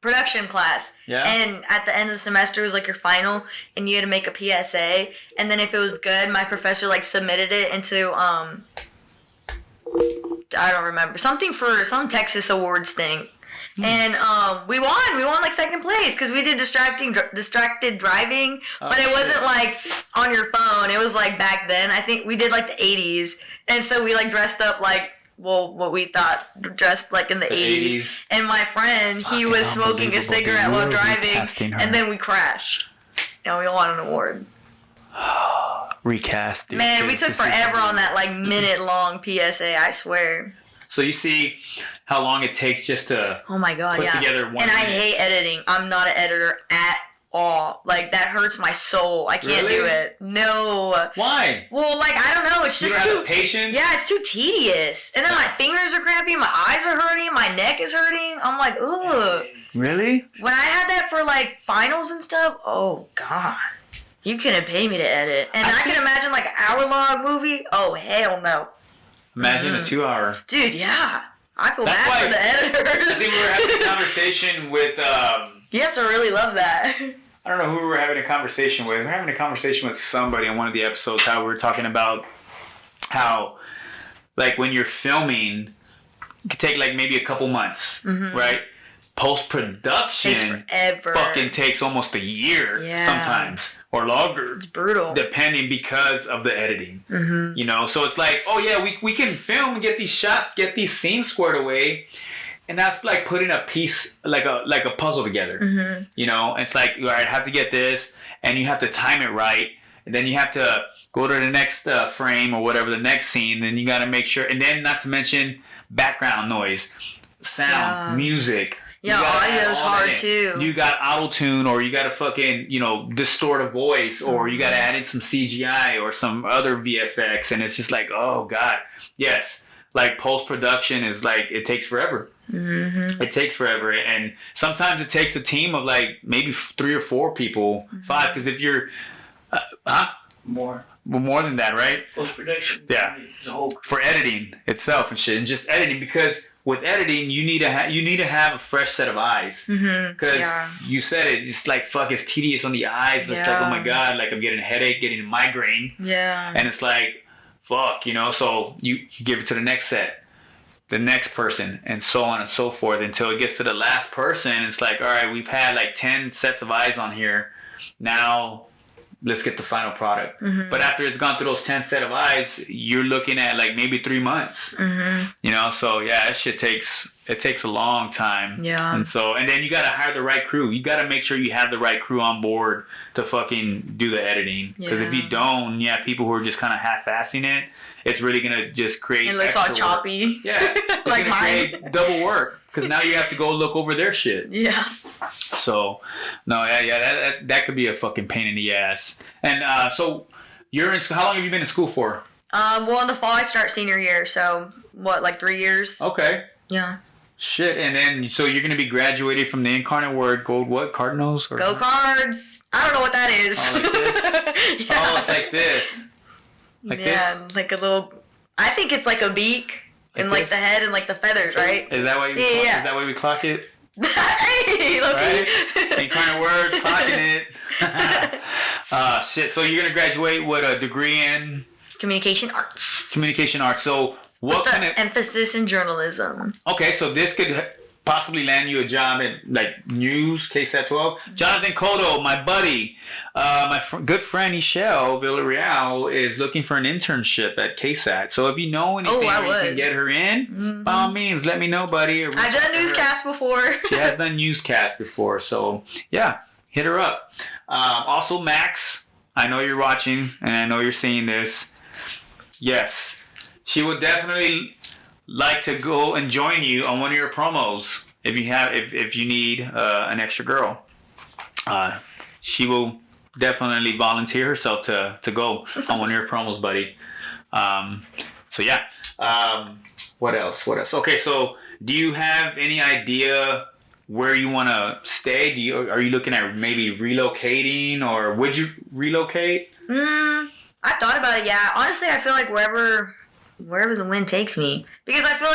production class. Yeah. And at the end of the semester, it was like your final, and you had to make a PSA. And then if it was good, my professor like submitted it into I don't remember, something for some Texas awards thing. And we won like second place because we did distracted driving, but it wasn't like on your phone. It was like back then. I think we did like the 80s, and so we like dressed up like what we thought dressed like in the 80s. And my friend, he was smoking a cigarette while driving, and then we crashed. And we won an award. Recast. Dude. Man, we This took is forever on insane. that like minute long PSA. I swear. So you see how long it takes just to Oh my god, put yeah. together one And I minute. hate editing. I'm not an editor at all. Like that hurts my soul. I can't do Really? it. No. Why? Well, like I don't know. It's You just don't too. have the patience? Yeah, it's too tedious. And then my fingers are crampy. My eyes are hurting. My neck is hurting. I'm like, ugh. Really? When I had that for like finals and stuff, oh god. You couldn't pay me to edit. And I can imagine like an hour-long movie. Oh, hell no. Imagine a 2-hour. Dude, yeah. I feel That's bad for why the editors. I think we were having a conversation with, You have to really love that. I don't know who we were having a conversation with. We were having a conversation with somebody on one of the episodes, how we were talking about how, like, when you're filming, it could take, like, maybe a couple months, right? Post-production Takes forever. fucking takes almost a year sometimes, or longer. It's brutal. Depending because of the editing. You know, so it's like, oh yeah, we can film and get these shots, get these scenes squared away. And that's like putting a piece, like a puzzle together. You know, it's like, all right, I have to get this, and you have to time it right, and then you have to go to the next frame or whatever, the next scene, then you got to make sure, and then not to mention background noise, sound, music. Yeah, audio's hard too. You got auto-tune, or you got to fucking, you know, distort a voice, or you got to add in some CGI or some other VFX, and it's just like, oh god. Yes, like post-production is like, it takes forever. It takes forever, and sometimes it takes a team of like maybe 3 or 4 people, 5, because if you're More. well, more than that, right? Post-production. Yeah. It's a whole. For editing itself and shit, and just editing, because with editing you need to have a fresh set of eyes, because you said it, just like fuck, it's tedious on the eyes. It's like, oh my god, like I'm getting a headache, getting a migraine, and it's like fuck, you know. So you give it to the next set, the next person, and so on and so forth until it gets to the last person. It's like, all right, we've had like 10 sets of eyes on here, now let's get the final product. But after it's gone through those 10 set of eyes, you're looking at like maybe 3 months. You know, so yeah, that shit takes a long time. And then you gotta hire the right crew. You gotta make sure you have the right crew on board to fucking do the editing. Because if you don't, you have people who are just kind of half-assing it, it's really gonna just create. It looks all choppy. Yeah, it's like gonna mine. create double work, because now you have to go look over their shit. So, no, that could be a fucking pain in the ass. And so you're in. How long have you been in school for? Well, in the fall I start senior year, so what, like 3 years? Okay. Yeah. Shit, and then so you're gonna be graduated from the Incarnate Word Gold what Cardinals? Or Go Cards. I don't know what that is. Oh, like this? Oh, it's like this. Like this? Like a little. I think it's like a beak and like this? the head and like the feathers, right? Is that why you? Is that why we clock it? Hey, Right? Incarnate Word, clocking it. Shit. So you're gonna graduate with a degree in Communication arts. communication arts. So what With kind the of? emphasis in journalism. Okay, so this could possibly land you a job in like news, KSAT 12. Jonathan Cotto, my buddy, my good friend Ixchel Villarreal is looking for an internship at KSAT. So if you know anything where you can get her in, by all means, let me know, buddy. I've done newscasts before. She has done newscasts before, so yeah, hit her up. Also, Max, I know you're watching and I know you're seeing this. Yes, she would definitely like to go and join you on one of your promos if you need an extra girl. She will definitely volunteer herself to go on one of your promos, buddy. So yeah. What else? Okay, so do you have any idea where you want to stay? Are you looking at maybe relocating, or would you relocate? I thought about it. Yeah, honestly, I feel like wherever the wind takes me, because I feel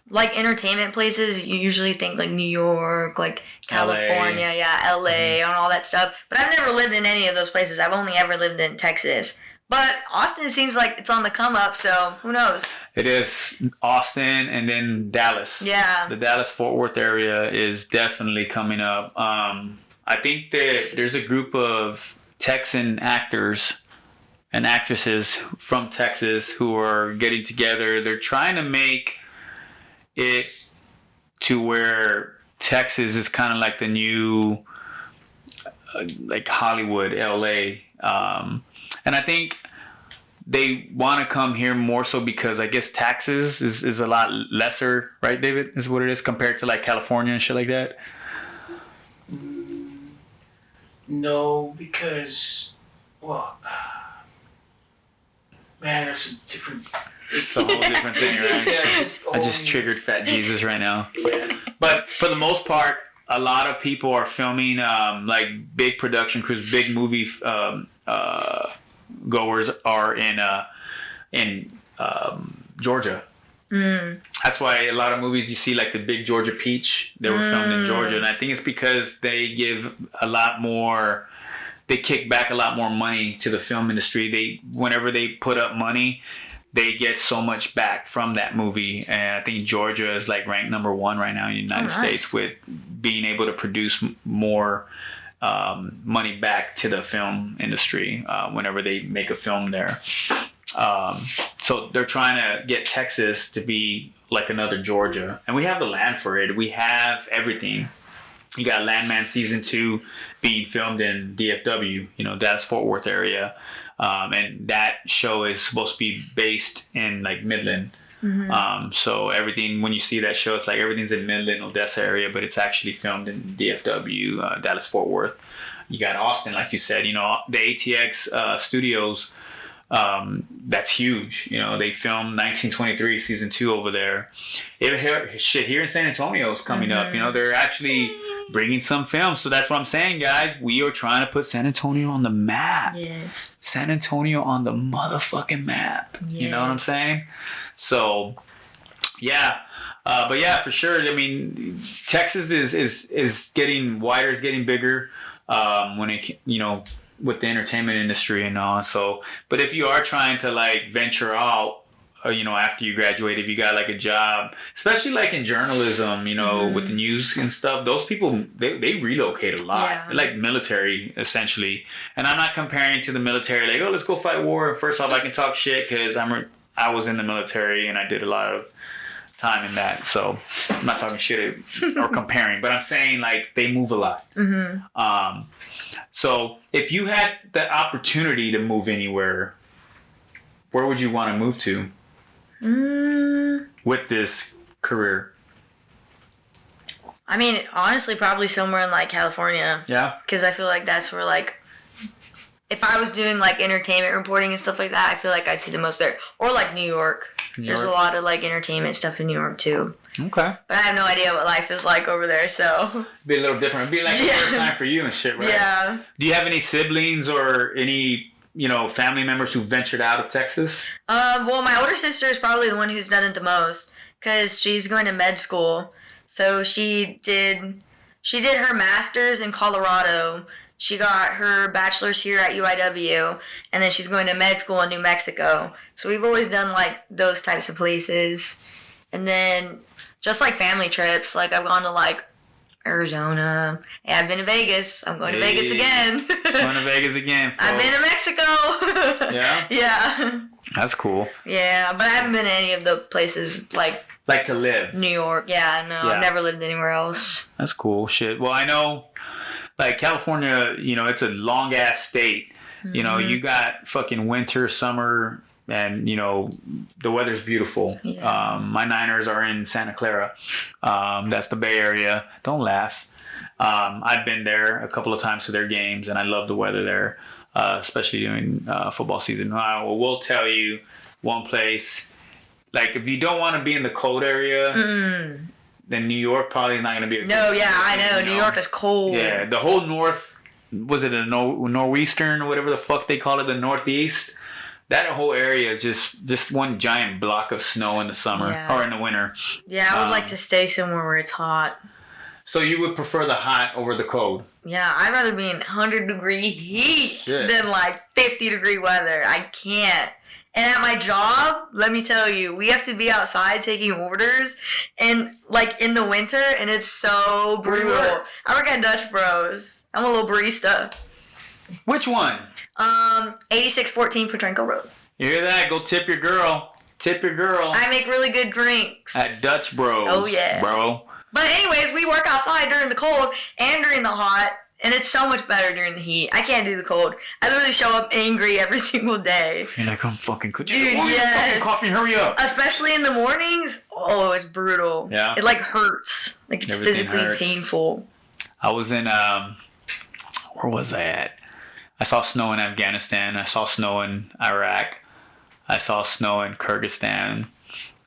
like entertainment places, you usually think like New York, like California, LA, and all that stuff. But I've never lived in any of those places. I've only ever lived in Texas. But Austin seems like it's on the come up, so who knows? It is Austin and then Dallas. Yeah. The Dallas-Fort Worth area is definitely coming up. I think that there's a group of Texan actors and actresses from Texas who are getting together. They're trying to make it to where Texas is kind of like the new like Hollywood, LA. And I think they want to come here more so because I guess taxes is a lot lesser, right, David? Is what it is compared to like California and shit like that. No, because, well, man, that's a different. It's a whole different thing, right? I just triggered Fat Jesus right now. But for the most part, a lot of people are filming like big production crews, big movie goers are in Georgia. That's why a lot of movies you see like the Big Georgia Peach, they were filmed in Georgia, and I think it's because they give a lot more, they kick back a lot more money to the film industry. Whenever they put up money, they get so much back from that movie, and I think Georgia is like ranked number 1 right now in the United States with being able to produce more money back to the film industry whenever they make a film there. So they're trying to get Texas to be like another Georgia, and we have the land for it. We have everything. You got Landman season 2 being filmed in DFW, Dallas Fort Worth area. And that show is supposed to be based in like Midland. So everything, when you see that show, it's like everything's in Midland, Odessa area, but it's actually filmed in DFW, Dallas Fort Worth. You got Austin, like you said, the ATX studios, that's huge. They filmed 1923 season 2 over there. Here in San Antonio is coming up. They're actually bringing some films. So that's what I'm saying, guys. We are trying to put San Antonio on the map. Yes. San Antonio on the motherfucking map. Yes. You know what I'm saying? So, yeah. But yeah, for sure. I mean, Texas is getting wider, is getting bigger. When it, with the entertainment industry and all. So, but if you are trying to like venture out, after you graduate, if you got like a job, especially like in journalism, with the news and stuff, those people, they relocate a lot. Yeah. They're like military, essentially. And I'm not comparing to the military, like, oh, let's go fight war. First off, I can talk shit because I was in the military and I did a lot of time in that. So I'm not talking shit or comparing, but I'm saying like they move a lot. So if you had the opportunity to move anywhere, where would you want to move to with this career? I mean, honestly, probably somewhere in like California. Yeah. Because I feel like that's where like, if I was doing like entertainment reporting and stuff like that, I feel like I'd see the most there. Or like New York. There's a lot of like entertainment stuff in New York too. Okay. But I have no idea what life is like over there, so. Be a little different. It'd be like the first time for you and shit, right? Yeah. Do you have any siblings or any, family members who ventured out of Texas? Well, my older sister is probably the one who's done it the most because she's going to med school. So she did her master's in Colorado. She got her bachelor's here at UIW, and then she's going to med school in New Mexico. So we've always done like those types of places. And then just like family trips, like I've gone to like Arizona. And I've been to Vegas. I'm going to Vegas again. Going to Vegas again. Folks. I've been to Mexico. Yeah? Yeah. That's cool. Yeah, but I haven't been to any of the places like to live. New York. Yeah, no, I've never lived anywhere else. That's cool. Shit. Well, I know like California, it's a long ass state. You got fucking winter, summer, and the weather's beautiful. Yeah. My Niners are in Santa Clara. That's the Bay Area. Don't laugh. I've been there a couple of times to their games, and I love the weather there, especially during football season. I will tell you one place. Like if you don't want to be in the cold area, then New York probably is not going to be. I know. New York is cold. Yeah, the whole north. Was it a nor'eastern or whatever the fuck they call it? The Northeast. That whole area is just one giant block of snow in the summer or in the winter. Yeah, I would like to stay somewhere where it's hot. So you would prefer the hot over the cold? Yeah, I'd rather be in 100-degree heat than like 50-degree weather. I can't. And at my job, let me tell you, we have to be outside taking orders and like in the winter, and it's so brutal. I work at Dutch Bros. I'm a little barista. Which one? 8614 Petrenko Road. You hear that? Go tip your girl. Tip your girl. I make really good drinks. At Dutch Bros. Oh, yeah. Bro. But anyways, we work outside during the cold and during the hot. And it's so much better during the heat. I can't do the cold. I literally show up angry every single day. You're like, I'm fucking cold. Dude, Fucking yes. coffee, hurry up. Especially in the mornings. Oh, it's brutal. Yeah. It like hurts. Like it's Everything physically hurts. painful. I was in, where was I at? I saw snow in Afghanistan. I saw snow in Iraq. I saw snow in Kyrgyzstan.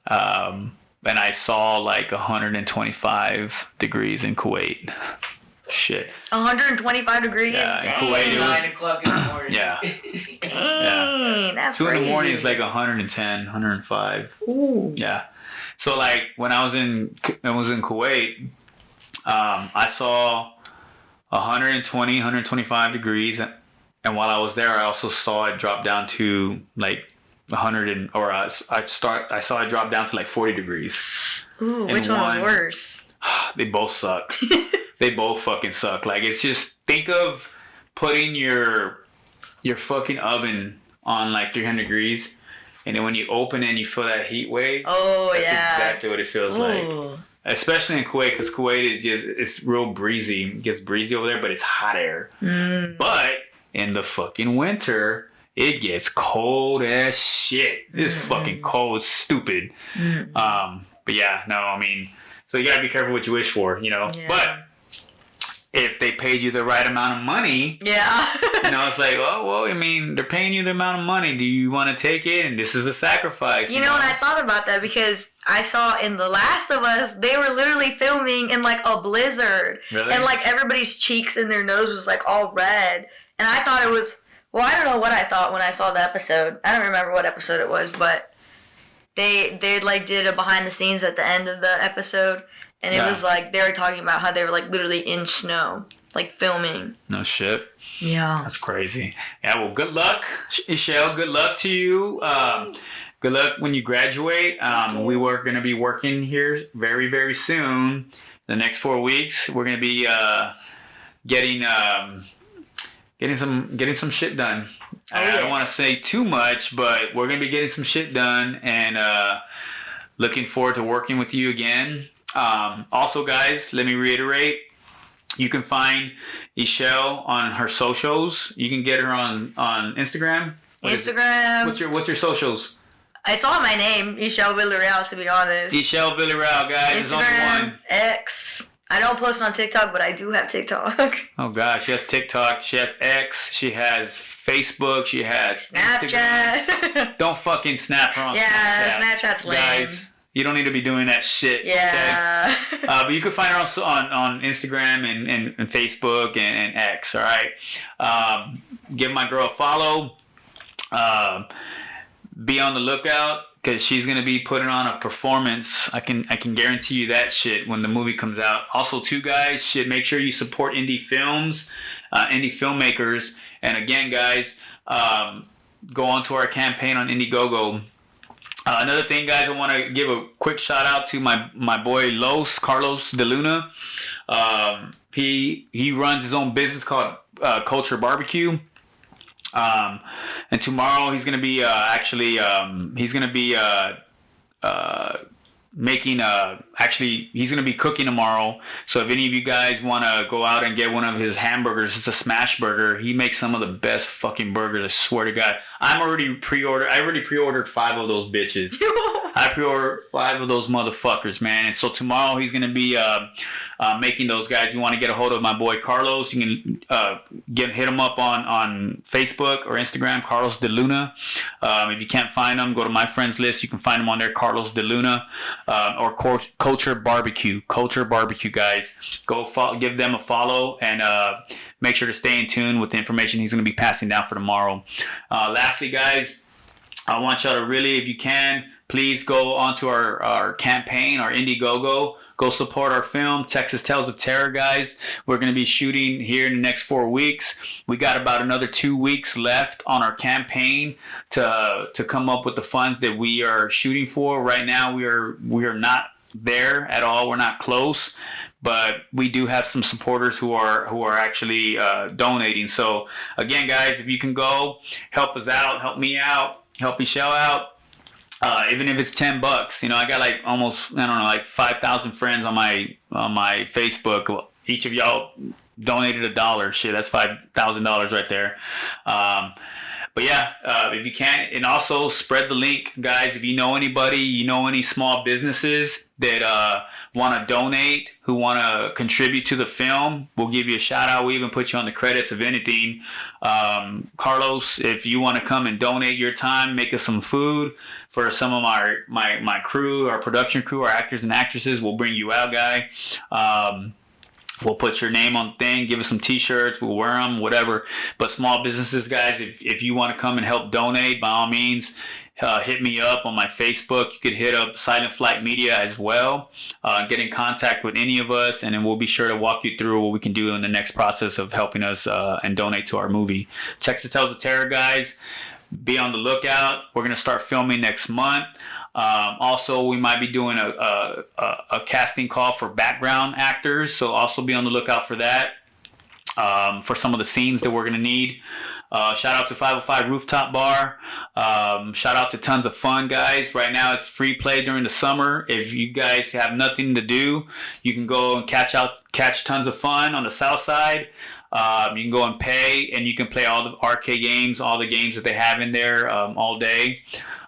And I saw like 125 degrees in Kuwait. Shit. 125 degrees? Yeah, in Dang. Kuwait it was. 9 o'clock in the morning. Yeah. Dang, that's 2 in crazy. the morning is like 110, 105. Ooh. Yeah. So like when I was in Kuwait, I saw 120, 125 degrees, and while I was there, I also saw it drop down to like 100 and I saw it drop down to like 40 degrees. Ooh, And which one was one- worse? They both suck. They both fucking suck. Like it's just think of putting your fucking oven on like 300 degrees, and then when you open it and you feel that heat wave. Oh, That's yeah. exactly what it feels like. Ooh. Especially in Kuwait, because Kuwait is it's real breezy. It gets breezy over there, but it's hot air. Mm. But in the fucking winter, it gets cold as shit. It's fucking cold. It's stupid. Mm. But yeah, no, I mean, so you gotta be careful what you wish for, you know. Yeah. But if they paid you the right amount of money, Yeah. you know, it's like, oh, well, I mean, they're paying you the amount of money. Do you want to take it? And this is a sacrifice. You know what? I thought about that because I saw in The Last of Us, they were literally filming in like a blizzard. Really? And like everybody's cheeks and their nose was like all red. And I thought it was, well, I don't know what I thought when I saw the episode. I don't remember what episode it was, but they like did a behind the scenes at the end of the episode. And it Yeah. was like, they were talking about how they were like literally in snow, like filming. No shit. Yeah. That's crazy. Yeah, well, good luck, Ixchel. Good luck to you. Good luck when you graduate. We were going to be working here very, very soon. The next 4 weeks, we're going to be getting some shit done. I don't want to say too much, but we're going to be getting some shit done, and looking forward to working with you again. Also, guys, let me reiterate. You can find Ixchel on her socials. You can get her on Instagram. Instagram. What's your socials? It's all my name, Ixchel Villarreal, to be honest. Ixchel Villarreal, guys. There's only Instagram, one. X. I don't post on TikTok, but I do have TikTok. Oh God, she has TikTok. She has X. She has Facebook. She has Instagram. Snapchat. Don't fucking snap her on Yeah, Snapchat. Snapchat's lame. Guys, you don't need to be doing that shit. Yeah. Okay? But you can find her also on Instagram and Facebook and X. All right. Give my girl a follow. Be on the lookout because she's gonna be putting on a performance. I can guarantee you that shit when the movie comes out. Also, too, guys, make sure you support indie films, indie filmmakers. And again, guys, go on to our campaign on Indiegogo. Another thing, guys, I want to give a quick shout out to my boy Carlos De Luna. He runs his own business called Culture Barbecue. And tomorrow he's gonna be he's gonna be cooking tomorrow. So if any of you guys want to go out and get one of his hamburgers, it's a smash burger. He makes some of the best fucking burgers. I swear to God. I already pre-ordered 5 of those bitches. I pre-ordered 5 of those motherfuckers, man. And so tomorrow he's gonna be making those, guys. If you want to get a hold of my boy Carlos, you can hit him up on Facebook or Instagram, Carlos De Luna. If you can't find him, go to my friends list. You can find him on there, Carlos De Luna, or Culture Barbecue. Culture Barbecue, guys. Go give them a follow and make sure to stay in tune with the information he's going to be passing down for tomorrow. Lastly, guys, I want y'all to really, if you can, please go onto our campaign, our Indiegogo. Go support our film, Texas Tales of Terror, guys. We're going to be shooting here in the next 4 weeks. We got about another 2 weeks left on our campaign to come up with the funds that we are shooting for. Right now, we are not there at all. We're not close, but we do have some supporters who are actually donating. So again, guys, if you can go help us out, help me out, help Ixchel out. Even if it's $10, you know, I got like almost, I don't know, like 5,000 friends on my Facebook. Each of y'all donated $1. Shit, that's $5,000 right there. But yeah, if you can, and also spread the link, guys. If you know anybody, you know any small businesses that want to donate, who want to contribute to the film, we'll give you a shout out. We even put you on the credits of anything. Carlos, if you want to come and donate your time, make us some food for some of my crew, our production crew, our actors and actresses, we'll bring you out, guy. We'll put your name on the thing, give us some t-shirts, we'll wear them, whatever. But small businesses, guys, if you want to come and help donate, by all means, hit me up on my Facebook. You could hit up Silent Flight Media as well. Get in contact with any of us, and then we'll be sure to walk you through what we can do in the next process of helping us and donate to our movie. Texas Tales of Terror, guys, be on the lookout. We're going to start filming next month. Also, we might be doing a casting call for background actors, so also be on the lookout for that, for some of the scenes that we're going to need. Shout out to 505 Rooftop Bar. Shout out to Tons of Fun, guys. Right now it's free play during the summer. If you guys have nothing to do, you can go and catch Tons of Fun on the south side. You can go and pay, and you can play all the arcade games, all the games that they have in there all day.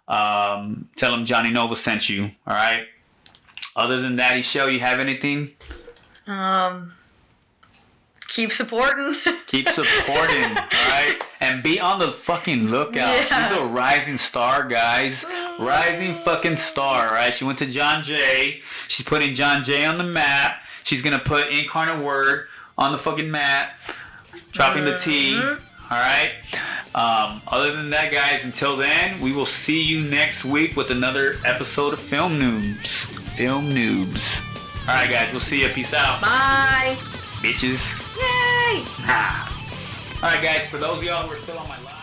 Tell them Johnny Nova sent you. All right. Other than that, Ixchel, you have anything? Keep supporting. Keep supporting, all right? And be on the fucking lookout. Yeah. She's a rising star, guys. Rising fucking star, all right? She went to John Jay. She's putting John Jay on the map. She's going to put Incarnate Word on the fucking map. Dropping the T, all right? Other than that, guys, until then, we will see you next week with another episode of Film Noobs. Film Noobs. All right, guys, we'll see you. Peace out. Bye. Bitches. Yay. All right, guys, for those of y'all who are still on my live.